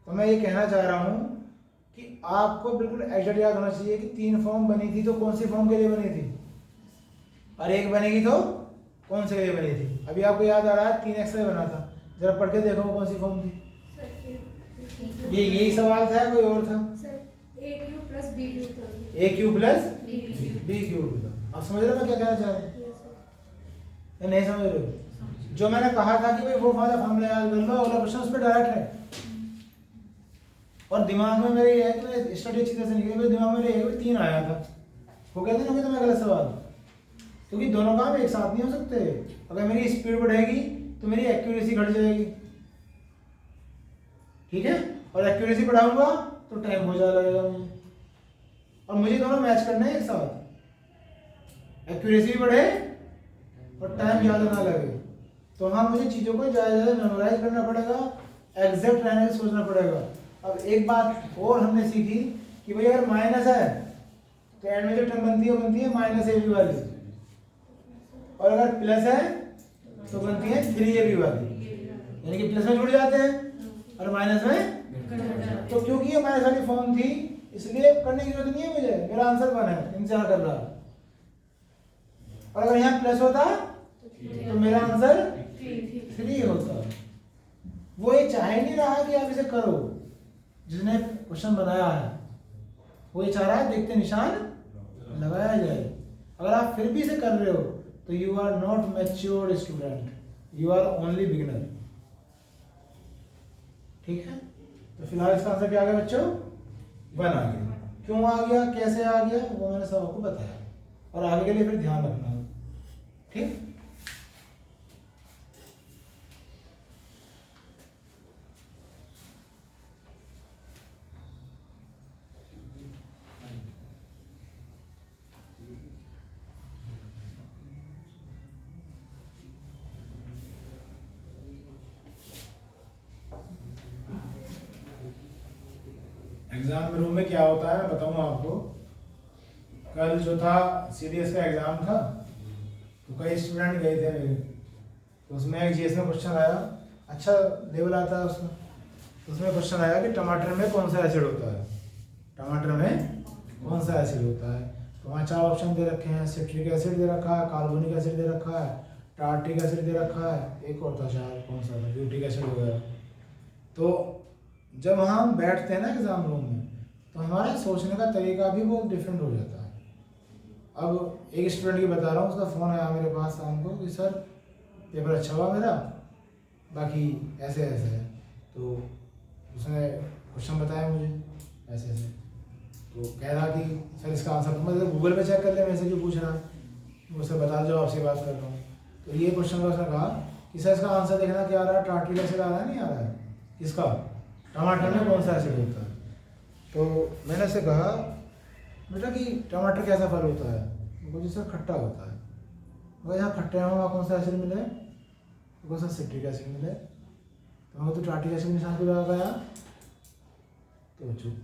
तो मैं ये कहना चाह रहा हूँ कि आपको बिल्कुल एग्जैक्ट याद होना चाहिए कि 3 फॉर्म बनी थी तो कौन सी फॉर्म के लिए बनी थी, और एक बनेगी तो कौन से के लिए बनी थी। अभी आपको याद आ रहा है 3xy बना था, जरा पढ़ के देखो कौन सी फॉर्म थी। ये यही सवाल था कोई और था? ए क्यू प्लस बी क्यू था। ए क्यू प्लस बी क्यू। आप समझ रहे हो मैं क्या कहना चाह रहा हूँ या नहीं समझ रहे हो? जो मैंने कहा था कि भाई वो वाला फॉर्मूला याद कर लो, अगला क्वेश्चन उस पर डायरेक्ट है। और दिमाग में मेरे है कि स्टडी अच्छी तरह से नहीं की, दिमाग में मेरे 3 आया था, हो गया था ना तो मैं अगला सवाल, क्योंकि दोनों काम एक साथ नहीं हो सकते। अगर मेरी स्पीड बढ़ेगी तो मेरी एक्यूरेसी घट जाएगी, ठीक है। और एक्यूरेसी बढ़ाऊंगा तो टाइम हो जा लगेगा मुझे, और मुझे दोनों मैच करना है एक साथ, एक्यूरेसी भी बढ़े और टाइम ज़्यादा ना लगे। तो हाँ, मुझे चीज़ों को ज़्यादा मेमोराइज करना पड़ेगा, एग्जैक्ट रहने से सोचना पड़ेगा। अब एक बात और हमने सीखी कि भाई अगर माइनस है तो एंड में जो टर्म बनती है वो बनती है -ab वाली, और अगर प्लस है तो बनती है 3ab वाली, यानी कि प्लस में जुड़ जाते हैं और माइनस में। तो क्योंकि ये माइनस वाली फॉर्म थी इसलिए करने की जरूरत नहीं है मुझे, मेरा आंसर 1 है, इंतजार कर रहा है। और अगर यहाँ प्लस होता तो मेरा आंसर 3 होता। वो ये चाह नहीं रहा कि आप इसे करो, जिसने क्वेश्चन बनाया है वो ये चाह रहा है देखते निशान लगाया जाए। अगर आप फिर भी इसे कर रहे हो तो you are not matured student, you are only beginner, ठीक है। तो फिलहाल इसका आंसर क्या आ गया बच्चों? 1 आ गया। क्यों आ गया, कैसे आ गया, वो मैंने सब आपको बताया, और आगे के लिए फिर ध्यान रखना, ठीक। एग्जाम रूम में क्या होता है मैं बताऊंगा आपको। कल जो था CDS का एग्जाम था, तो कई स्टूडेंट गए थे मेरे, तो उसमें एक जीएस में क्वेश्चन आया, अच्छा लेवल आता है उसमें, तो उसमें क्वेश्चन आया कि टमाटर में कौन सा एसिड होता है, टमाटर में कौन सा एसिड होता है। तो वहाँ 4 ऑप्शन दे रखे हैं, सिट्रिक एसिड दे रखा है, कार्बोनिक एसिड दे रखा है, टार्टिक एसिड दे रखा है, एक और था शायद कौन सा था, ब्यूटिक एसिड वगैरह। तो जब हम बैठते हैं ना एग्जाम रूम में, तो हमारा सोचने का तरीका भी बहुत डिफरेंट हो जाता है। अब एक स्टूडेंट की बता रहा हूँ, उसका फ़ोन आया मेरे पास शाम को कि सर पेपर अच्छा हुआ मेरा, बाकी ऐसे ऐसे है। तो उसने क्वेश्चन बताया मुझे ऐसे ऐसे, तो कह रहा कि सर इसका आंसर मतलब गूगल पे चेक कर ले, मेरे से क्यों पूछ रहा है, मुझसे बता दो, आपसे बात कर रहा हूँ। तो ये क्वेश्चन का उसने कहा कि सर इसका आंसर देखना क्या आ रहा है, टार्टिक एसिड आ रहा है नहीं आ रहा है, इसका टमाटर में कौन सा एसिड होता है। तो मैंने उससे कहा बेटा कि टमाटर कैसा फल होता है, मुझे सर खट्टा होता है। वह यहाँ खट्टे में वहाँ कौन सा एसिड मिले, तो कौन सा सिट्रिक एसिड मिले। तो मैं तो टार्टिक एसिड निशान को लगाया, तो चुप,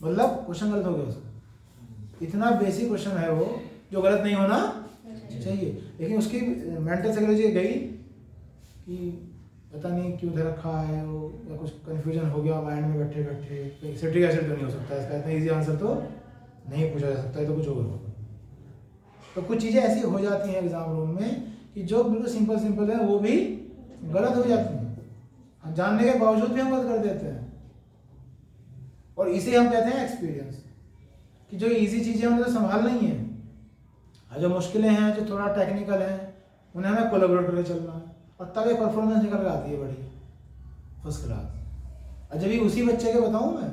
मतलब क्वेश्चन गलत हो गया उसका। इतना बेसिक क्वेश्चन है वो जो गलत नहीं होना चाहिए, लेकिन उसकी मेंटल साइकोलॉजी गई कि पता नहीं क्यों दे रखा है वो, या कुछ कन्फ्यूजन हो गया माइंड में बैठे बैठे, सिट्रिक एसिड तो नहीं हो सकता इसका, इतना इजी आंसर तो नहीं पूछा जा सकता है, तो कुछ और होगा। तो कुछ चीज़ें ऐसी हो जाती हैं एग्जाम रूम में कि जो बिल्कुल सिंपल सिंपल है वो भी गलत हो जाती हैं, हम जानने के बावजूद भी हम गलत कर देते हैं। और इसे हम कहते हैं एक्सपीरियंस, कि जो इजी चीज़ें हैं उन्हें तो संभाल नहीं है, और जो मुश्किलें हैं जो थोड़ा टेक्निकल हैं उन्हें हमें कोलैबोरेट करके चलना है, और तब एक परफॉर्मेंस निकल कर आती है बड़ी फर्स्ट क्लास। और जब भी उसी बच्चे के बताऊं मैं,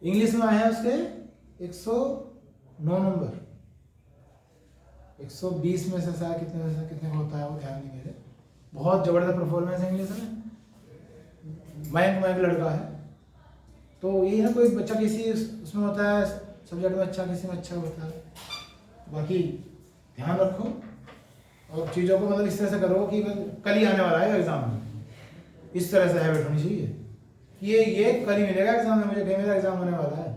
इंग्लिश में आए हैं उसके 109 नंबर, 120 में से शायद कितने का होता है वो ध्यान नहीं मेरे, बहुत ज़बरदस्त परफॉर्मेंस है इंग्लिश में, मयंक लड़का है। तो यही ना, कोई बच्चा किसी उसमें होता है सब्जेक्ट में अच्छा, किसी में अच्छा होता है। बाकी ध्यान रखो और चीज़ों को मतलब इस तरह से करो कि कल ही आने वाला है एग्ज़ाम में, इस तरह से हैबिट होनी चाहिए कि ये कल ही मिलेगा एग्ज़ाम में, मुझे कहीं मेरा एग्ज़ाम होने वाला है,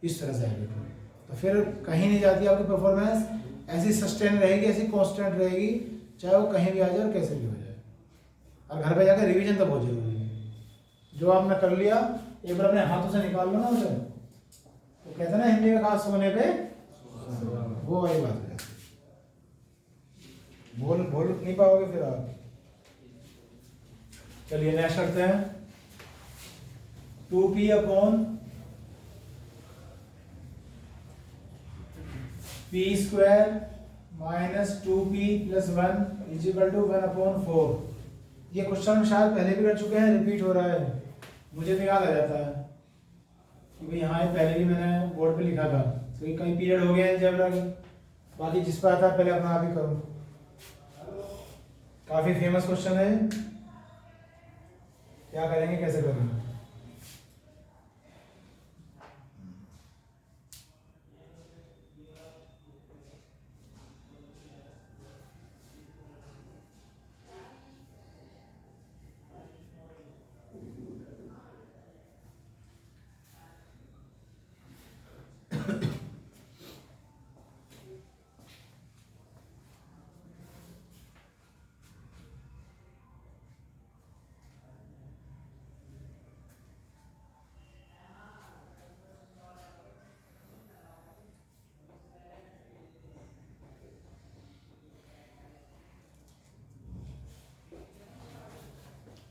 इस तरह से हैबिट हो, तो फिर कहीं नहीं जाती आपकी परफॉर्मेंस, ऐसी सस्टेन रहेगी, ऐसी कॉन्स्टेंट रहेगी, चाहे वो कहीं भी आ जाए और कैसे भी हो जाए। और घर पे जाकर रिवीजन तो बहुत जरूरी है, जो आपने कर लिया एक बार अपने हाथों से निकाल लो ना उसे, तो कहते हैं ना हिंदी में कहा सोने पे, वो वही बात है, बोल नहीं पाओगे फिर आप। चलिए नेक्स्ट करते हैं, 2p upon p square minus 2p plus 1 is equal to 1/4। ये क्वेश्चन शायद पहले भी कर चुके हैं, रिपीट हो रहा है, मुझे तो याद आ जाता है कि भाई हाँ ये पहले भी मैंने बोर्ड पे लिखा था, तो ये कई पीरियड हो गए हैं जब लगे। बाकी जिस पर आता है पहले अपना आप ही करो, काफी फेमस क्वेश्चन है, क्या करेंगे कैसे करेंगे।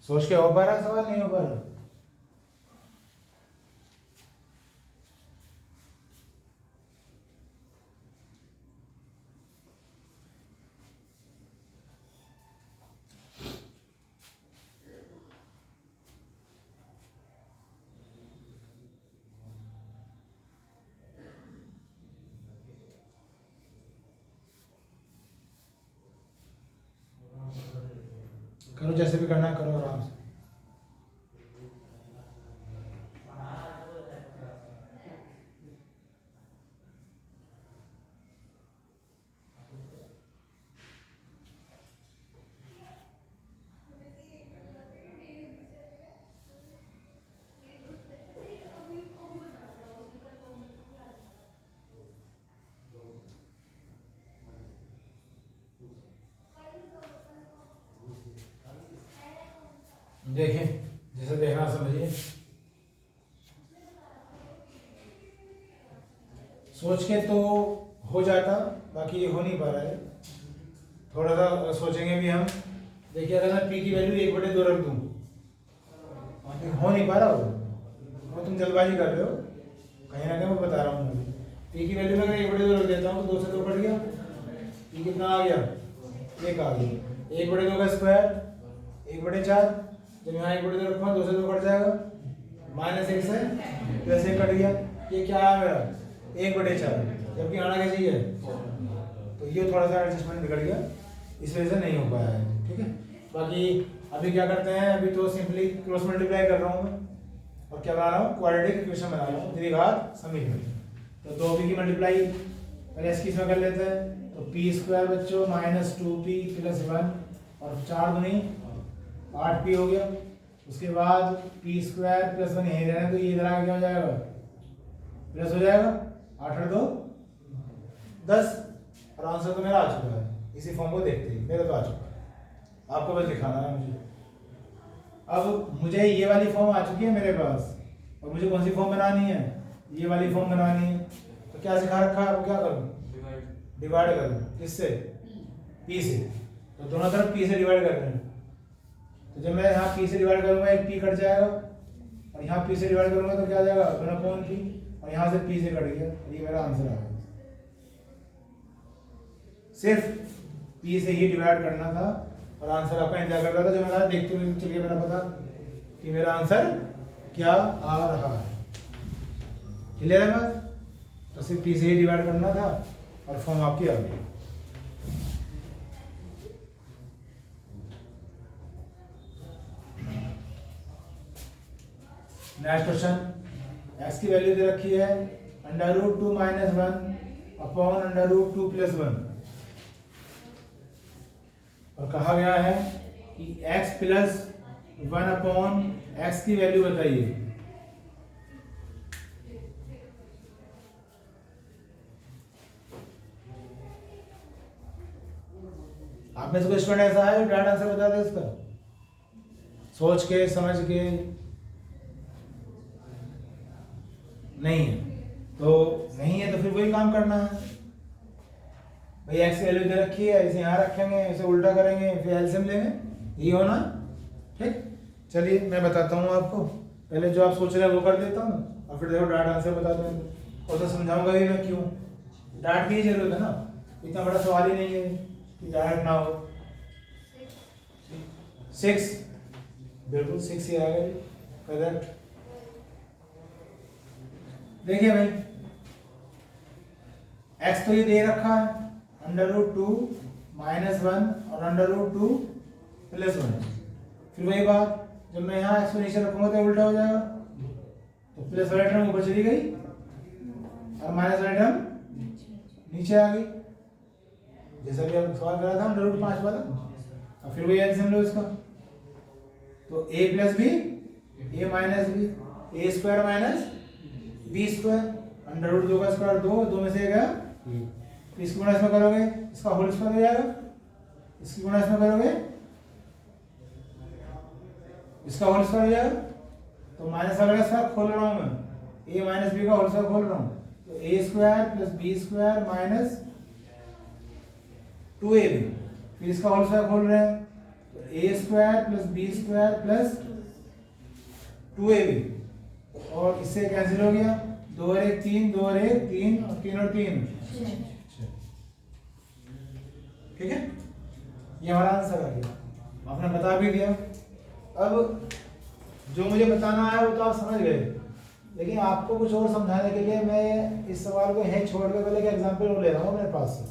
सोच के हो पा रहा सवाल, नहीं हो पा रहा? करो जैसे भी करना है करो आराम से। देखें, जैसे देखना समझिए, सोच के तो हो जाता, बाकी ये हो नहीं पा रहा है। थोड़ा सा अगर सोचेंगे भी हम, देखिए अगर मैं p की वैल्यू 1/2 रख दूं, हो नहीं पा रहा वो, और तुम जल्दबाजी कर रहे हो, कहीं ना कहीं मैं बता रहा हूँ अभी। p की वैल्यू में अगर 1/2 रख देता हूँ तो 2 से 2 कट गया, p कितना आ गया, 1 आ गया। 1/2 का स्क्वायर 1/4, जब यहाँ 1/2 रखूँगा 2 से 2 कट जाएगा, -1 से +1 कट गया। ये क्या है मेरा 1/4, जबकि आना क्या चाहिए, तो ये थोड़ा सा एडजस्टमेंट बिगड़ गया, इस वजह से नहीं हो पाया है। ठीक है, बाकी अभी क्या करते हैं, अभी तो सिंपली क्रॉस मल्टीप्लाई कर रहा हूँ मैं, और क्या बना रहा हूँ, क्वाड्रेटिक इक्वेशन बना रहा हूँ, द्विघात समीकरण। तो 2p की मल्टीप्लाई पहले इसकी इसमें कर लेते हैं, तो p² बच्चों -2p + 1, और 4 दूनी 8p हो गया। उसके बाद p² + 1 यहीं रहना, तो ये इधर आगे क्या हो जाएगा, प्लस हो जाएगा, 8 और 2 10, और आंसर तो मेरा आ चुका है। इसी फॉर्म को देखते ही मेरा तो आ चुका है, आपको बस दिखाना है मुझे। अब मुझे ये वाली फॉर्म आ चुकी है मेरे पास, और मुझे कौन सी फॉर्म बनानी है, ये वाली फॉर्म बनानी है। तो क्या सिखा रखा है आपको, क्या करूँ, डिवाइड करूँ, किससे, p से। तो दोनों तरफ p से डिवाइड कर रहे हैं, तो जब मैं यहाँ p से डिवाइड करूँगा एक p कट जाएगा, और यहाँ p से डिवाइड करूँगा तो क्या आ जाएगा 1/p, और यहाँ से p से कट गया, ये मेरा आंसर आ गया। सिर्फ p से ही डिवाइड करना था, और आंसर आपका इंतजार कर रहा था। जो मैंने देखते हुए चलिए मेरा पता कि मेरा आंसर क्या आ रहा है। क्लियर है बात, तो सिर्फ p से ही डिवाइड करना था, और फॉर्म आपकी आ गई। नेक्स्ट क्वेश्चन, x की वैल्यू दे रखी है √2 - 1/√2 + 1, और कहा गया है कि x + 1/x की वैल्यू बताइए। आप में से कोई स्टूडेंट ऐसा है जो डायरेक्ट आंसर बता दे इसका, सोच के समझ के? नहीं है, तो नहीं है तो फिर वही काम करना है भाई। एक्स की वैल्यू दे रखी है, इसे यहाँ रखेंगे, इसे उल्टा करेंगे, फिर एलसीएम लेंगे, यही होना। ठीक, चलिए मैं बताता हूँ आपको, पहले जो आप सोच रहे हैं वो कर देता हूँ, और फिर देखो डायरेक्ट आंसर बता दूँ, और तो समझाऊंगा भी मैं क्यों। डायरेक्ट की जरूरत है ना, इतना बड़ा सवाल ही नहीं है कि डायरेक्ट ना हो। 6, बिल्कुल 6 ही आएगा, करेक्ट। देखिए भाई, x तो ये दे रखा है √2 - 1 और √2 + 1। फिर वही बात, जब मैं यहाँ x को नीचे रखूंगा तो उल्टा हो जाएगा, तो प्लस वाली टर्म ऊपर चली गई और माइनस वाली टर्म नीचे आ गई, जैसा कि आपको सवाल करा था √5 वाला। और फिर वही एलसीएम लो इसका, तो a + b a - b, a² - b², √2 का स्क्वायर 2 में से गया, इसकी गुणा इसमें करोगे, इसका होल स्क्वायर हो जाएगा, इसकी गुणा इसमें करोगे, इसका होल स्क्वायर हो जाएगा। तो माइनस वाला का स्क्वायर खोल रहा हूं मैं, a - b का होल स्क्वायर खोल रहा हूं, तो a² + b² - 2ab। फिर इसका होल स्क्वायर खोल रहे हैं, तो a² + b² + 2ab, और इससे कैंसिल हो गया, 2 और 1 3, 2 और 1 3, और 3 और 3 6। ठीक है, ये हमारा आंसर आ गया, आपने बता भी दिया। अब जो मुझे बताना है वो तो आप समझ गए, लेकिन आपको कुछ और समझाने के लिए मैं इस सवाल को यहीं छोड़ के पहले एक एग्जांपल और ले रहा हूँ मेरे पास से,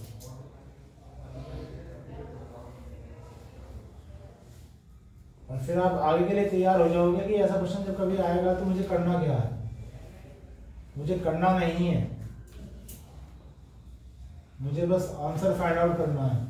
और फिर आप आगे के लिए तैयार हो जाओगे कि ऐसा क्वेश्चन जब कभी आएगा तो मुझे करना क्या है। मुझे करना नहीं है, मुझे बस आंसर फाइंड आउट करना है।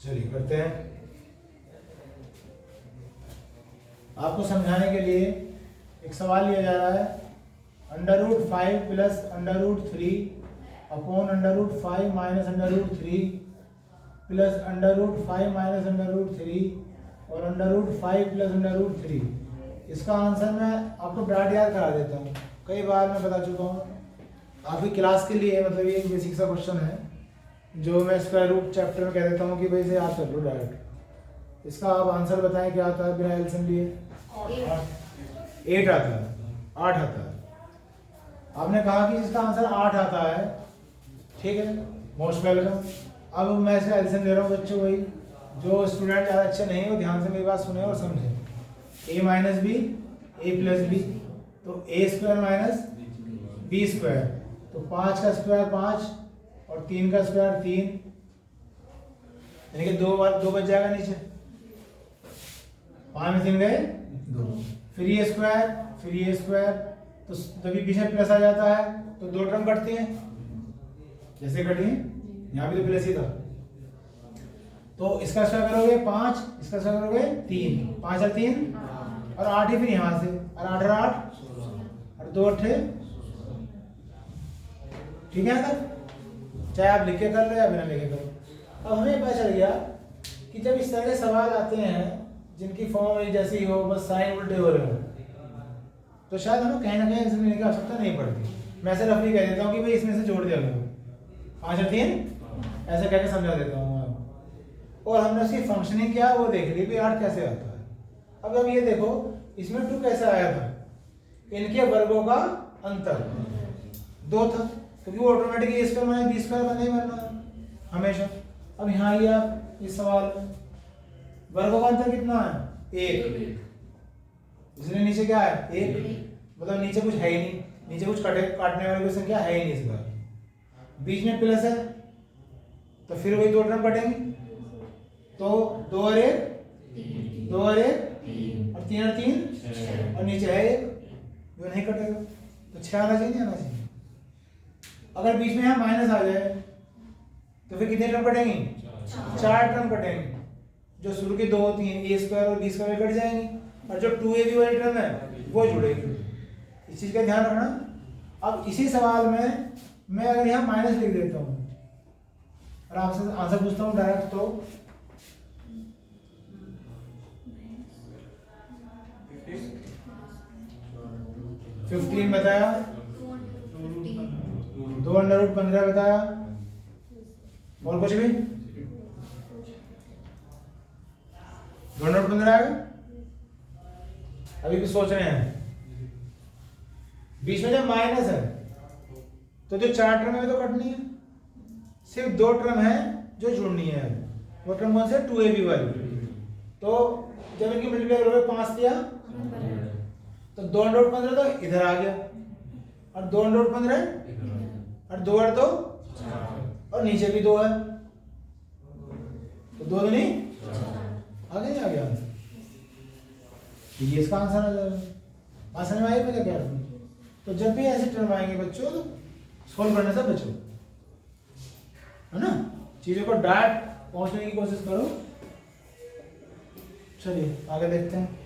चलिए करते हैं। आपको समझाने के लिए एक सवाल लिया जा रहा है, √5 plus √3 upon √5 minus √3 plus √5 minus √3 और √5 प्लस √3। इसका आंसर मैं आपको डाट याद करा देता हूँ, कई बार मैं बता चुका हूँ आपकी क्लास के लिए। मतलब ये एक बेसिक सा क्वेश्चन है जो मैं स्क्वायर रूट चैप्टर में कह देता हूँ कि भाई इसे याद कर लो डायरेक्ट। इसका आप आंसर बताएं क्या आता है बिना एलसीएम लिए? 8 आता है, 8 आता है। आपने कहा कि इसका आंसर 8 आता है, ठीक है, मोस्ट वेलकम। अब मैं इसका एलसीएम दे रहा हूँ बच्चों। वही जो स्टूडेंट ज़्यादा अच्छे नहीं हो ध्यान से मेरी बात सुने और समझे। a minus B A plus B, तो A square minus B square, तो 5 का स्क्वायर 5 और 3 का स्क्वायर 3, यानी कि 2 बच जाएगा नीचे। 5 में 3 गए 2, फिर ये स्क्वायर, तो जब बीच में प्लस आ जाता है तो 2 टर्म कटती हैं, जैसे कटी हैं, यहाँ भी तो प्लस ही था। तो इसका स्क्वायर करोगे 5, इसका स्क्वायर करोगे 3, 5 और 3 और 8 ही, फिर यहाँ से और 8 और 8 और 2 8, ठीक है ना? चाहे आप लिख के कर लो या बिना लिखे करो। अब हमें पता चल गया कि जब इस तरह के सवाल आते हैं जिनकी फॉर्म एक जैसी ही हो, बस साइन उल्टे हो रहे हो, तो शायद हमें कहीं ना कहीं इसमें की आवश्यकता नहीं पड़ती। मैं ऐसे रफली कह देता हूँ कि भाई इसमें से जोड़ दिया करो, 5 और 3 ऐसे कहकर समझा देता हूँ आपको। और हमने उसकी फंक्शनिंग किया वो देख ली, 8 कैसे आता है। अब ये देखो इसमें 2 कैसे आया था, इनके वर्गों का अंतर 2 था, क्योंकि वो automatically A square minus B square बनना ही बनना है हमेशा। अब यहाँ ये आप इस सवाल में वर्गों का अंतर कितना है? 1, इसलिए नीचे क्या है? 1, मतलब नीचे कुछ है ही नहीं, नीचे कुछ काटने वाली कोई संख्या है ही नहीं इस बार। बीच में प्लस है तो फिर वही 2 टर्म कटेंगे, तो 2 और 1 2 और 1 और 3 और 3 और नीचे है 1 जो नहीं कटेगा, तो 6 आना चाहिए, आना चाहिए। अगर बीच में यहाँ माइनस आ जाए तो फिर कितने टर्म कटेंगी? 4 टर्म कटेंगे, जो शुरू के 2 3 ए स्क्वायर और बी स्क्वायर कट जाएंगी, और जो 2ab वाली टर्म है वो जुड़ेगी। इस चीज का ध्यान रखना। अब इसी सवाल में मैं अगर यहाँ माइनस लिख देता हूँ और आपसे आंसर पूछता हूँ डायरेक्ट, तो 15 बताया, 2√15 बताया, और कुछ भी 2√15 आएगा। अभी भी सोच रहे हैं, बीच में जब माइनस है तो जो 4 टर्म है तो कटनी है, सिर्फ 2 टर्म है जो जुड़नी है। वो टर्म कौन से? 2ab वाली। तो जब इनकी मल्टीप्लाई करोगे 5 दिया तो 2√15 तो इधर आ गया, और 2√15 और 2 और 2 और नीचे भी 2 है, तो 2 दूनी आगे आ गया। तो ये इसका आंसर आ जाएगा। बात समझ में आई मैं क्या कह रहा हूँ? तो जब भी ऐसे टर्म आएंगे बच्चों तो सोल्व करने से बचो, है ना? चीजों को डायरेक्ट पहुंचने की कोशिश करो। चलिए आगे देखते हैं।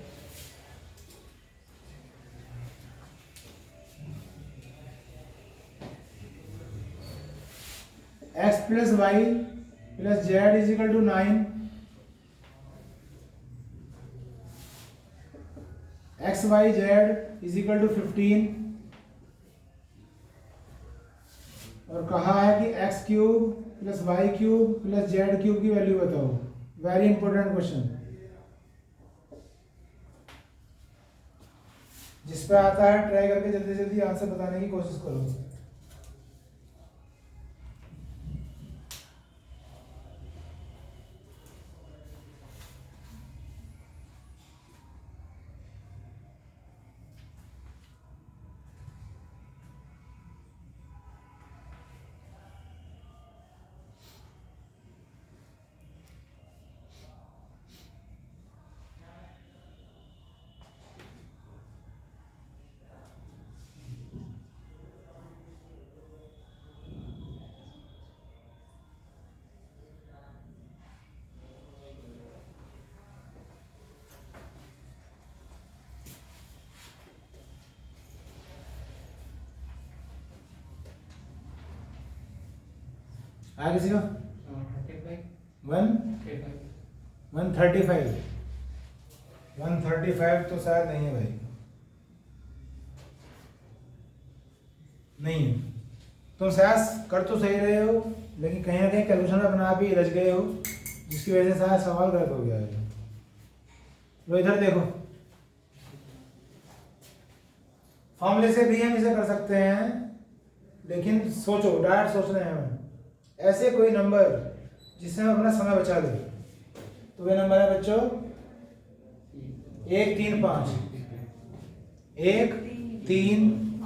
x plus Y plus Z is equal to 9, X Y Z is equal to 15, और कहा है कि X cube plus Y cube plus Z cube की वैल्यू बताओ। वेरी इंपॉर्टेंट क्वेश्चन, जिस पे आता है ट्राई करके जल्दी जल्दी आंसर बताने की कोशिश करो। आया किसी का? 135 तो शायद नहीं है भाई, नहीं तुम शायद कर तो सही रहे हो, लेकिन कहीं ना कहीं कैलकुलेशन में अपने आप ही रच गए हो, जिसकी वजह से शायद सवाल गलत हो गया है। तो इधर देखो, फॉर्मूले से भी हम इसे कर सकते हैं, लेकिन सोचो, डायरेक्ट सोच रहे हैं हम, ऐसे कोई नंबर जिससे हम अपना समय बचा ले। तो वे नंबर है बच्चों 1 3 5, 1 3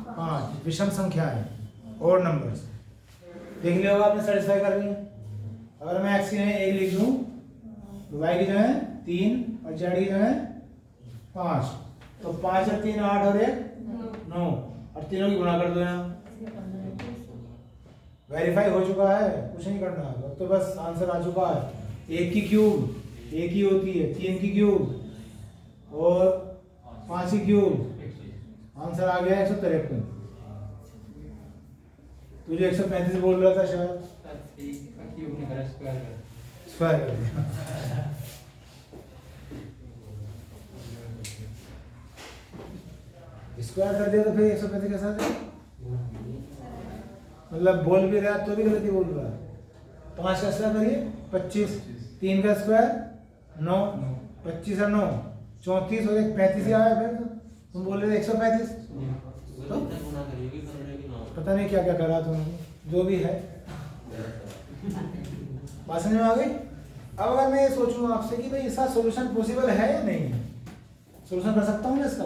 5 विषम संख्या है और नंबर्स देख लिया होगा आपने, सेटिस्फाई कर रही है। अगर मैं x की जगह 1 लिख दूं, y की जगह 3 और z की जगह 5, तो 5 और 3 8 और 1 9, और तीनों की गुणा कर दो यहाँ। वेरीफाई हो चुका है, कुछ नहीं करना है, तो बस आंसर आ चुका है। 1 की क्यूब 1 ही होती है, 3 की क्यूब और 5 की क्यूब, आंसर आ गया 153। तुझे 135 बोल रहा था शायद, स्क्वायर कर दिया। स्क्वायर कर दिया तो फिर 135 के साथ मतलब बोल भी रहा तो भी गलती बोल रहा है। 5 का स्क्वायर करिए 25, 3 का स्क्वायर 9, 25 और 9 34 और 1 35 ही आया। फिर तुम बोल रहे थे 135, तो पता नहीं क्या क्या करा तुमने, जो भी है। बात समझ में आ गई? अब अगर मैं ये सोचूं आपसे कि भाई इसका सोल्यूशन पॉसिबल है या नहीं है, सोल्यूशन कर सकता हूँ मैं इसका?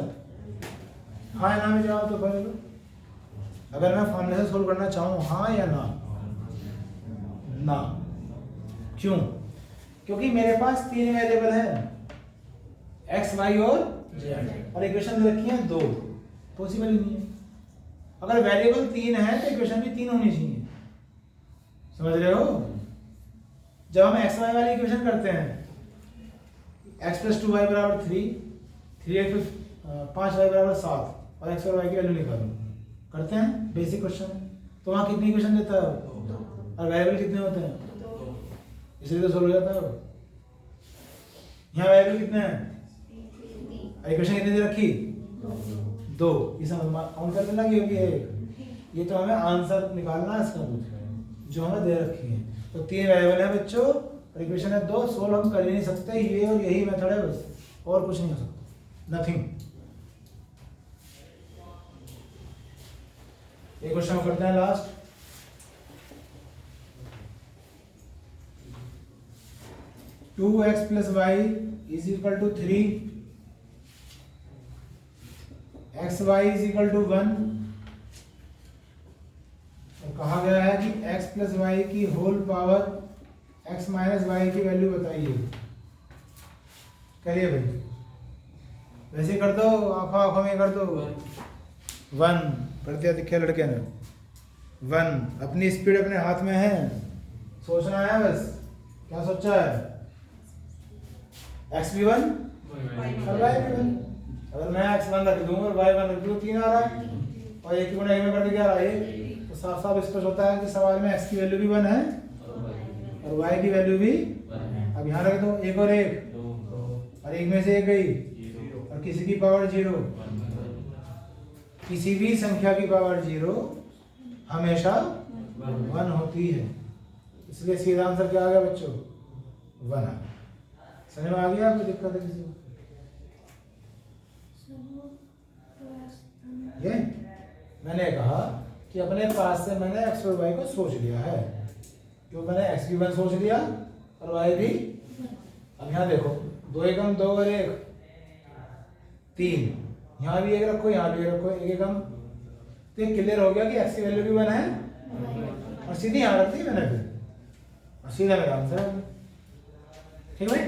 हाँ या ना में जवाब तो कर लो। अगर मैं फॉर्मूले से सोल्व करना चाहूँ, हाँ या ना? ना। क्यों? क्योंकि मेरे पास 3 वेरिएबल हैं, x, y और z, और इक्वेशन में रखी है 2, पॉसिबल ही नहीं है। अगर वेरिएबल 3 है तो इक्वेशन भी 3 होनी चाहिए, समझ रहे हो? जब हम x y वाली इक्वेशन करते हैं, x + 2y = 3, 3x + 5y = 7, और x और y की वैल्यू निकालो, करते हैं बेसिक क्वेश्चन। तो वहाँ कितनी इक्वेशन देता है और वेरिएबल कितने होते हैं, इसलिए तो सोल्व हो जाता है। यहाँ वेरिएबल कितने हैं, इक्वेशन कितनी दे रखी, 2, इसे काउंट कर देना कि ये तो हमें आंसर निकालना है इसका कुछ जो हमें दे रखी है। तो 3 वेरिएबल है बच्चों और इक्वेशन है 2, सोल्व हम कर ही नहीं सकते, ये और यही मेथड है बस, और कुछ नहीं हो सकता, नथिंग। एक क्वेश्चन करते हैं last. Two X plus Y is equal to 3, X Y is equal to 1, और कहा गया है कि x प्लस वाई की whole power x minus Y की वैल्यू बताइए। करिए भाई, वैसे कर दो, आंखों आंखों में कर दो। 1 कर दिया, दिखे लड़के ने 1, अपनी स्पीड अपने हाथ में है, सोचना है बस, क्या सोचा है, x भी 1 और y भी 1। अगर मैं x1 रख दूं और y1 रख दूं, 3 आ रहा है, और एक की गुणा एक में कर दिया 1, तो साफ साफ स्पष्ट होता है कि सवाल में x की वैल्यू भी 1 है और y की वैल्यू भी। अब यहाँ रख दो 1 और 1, और एक में से एक गई, और किसी की पावर 0, किसी भी संख्या की पावर 0 हमेशा 1 होती है, इसलिए सीधा आंसर क्या आ गया बच्चों, 1 आ गया। समझ में आ गया? कोई दिक्कत है किसी को? ये मैंने कहा कि अपने पास से मैंने x और y को सोच लिया है, क्यों मैंने x भी 1 सोच लिया और y भी। अब यहाँ देखो 2 एकम 2 और 1 3, यहाँ भी 1 रखो, यहाँ भी 1 रखो, 1 एकम, तो ये क्लियर हो गया कि x की वैल्यू भी 1 है, और सीधी यहाँ रख दी मैंने फिर, और सीधा मेरा आंसर है। ठीक है भाई?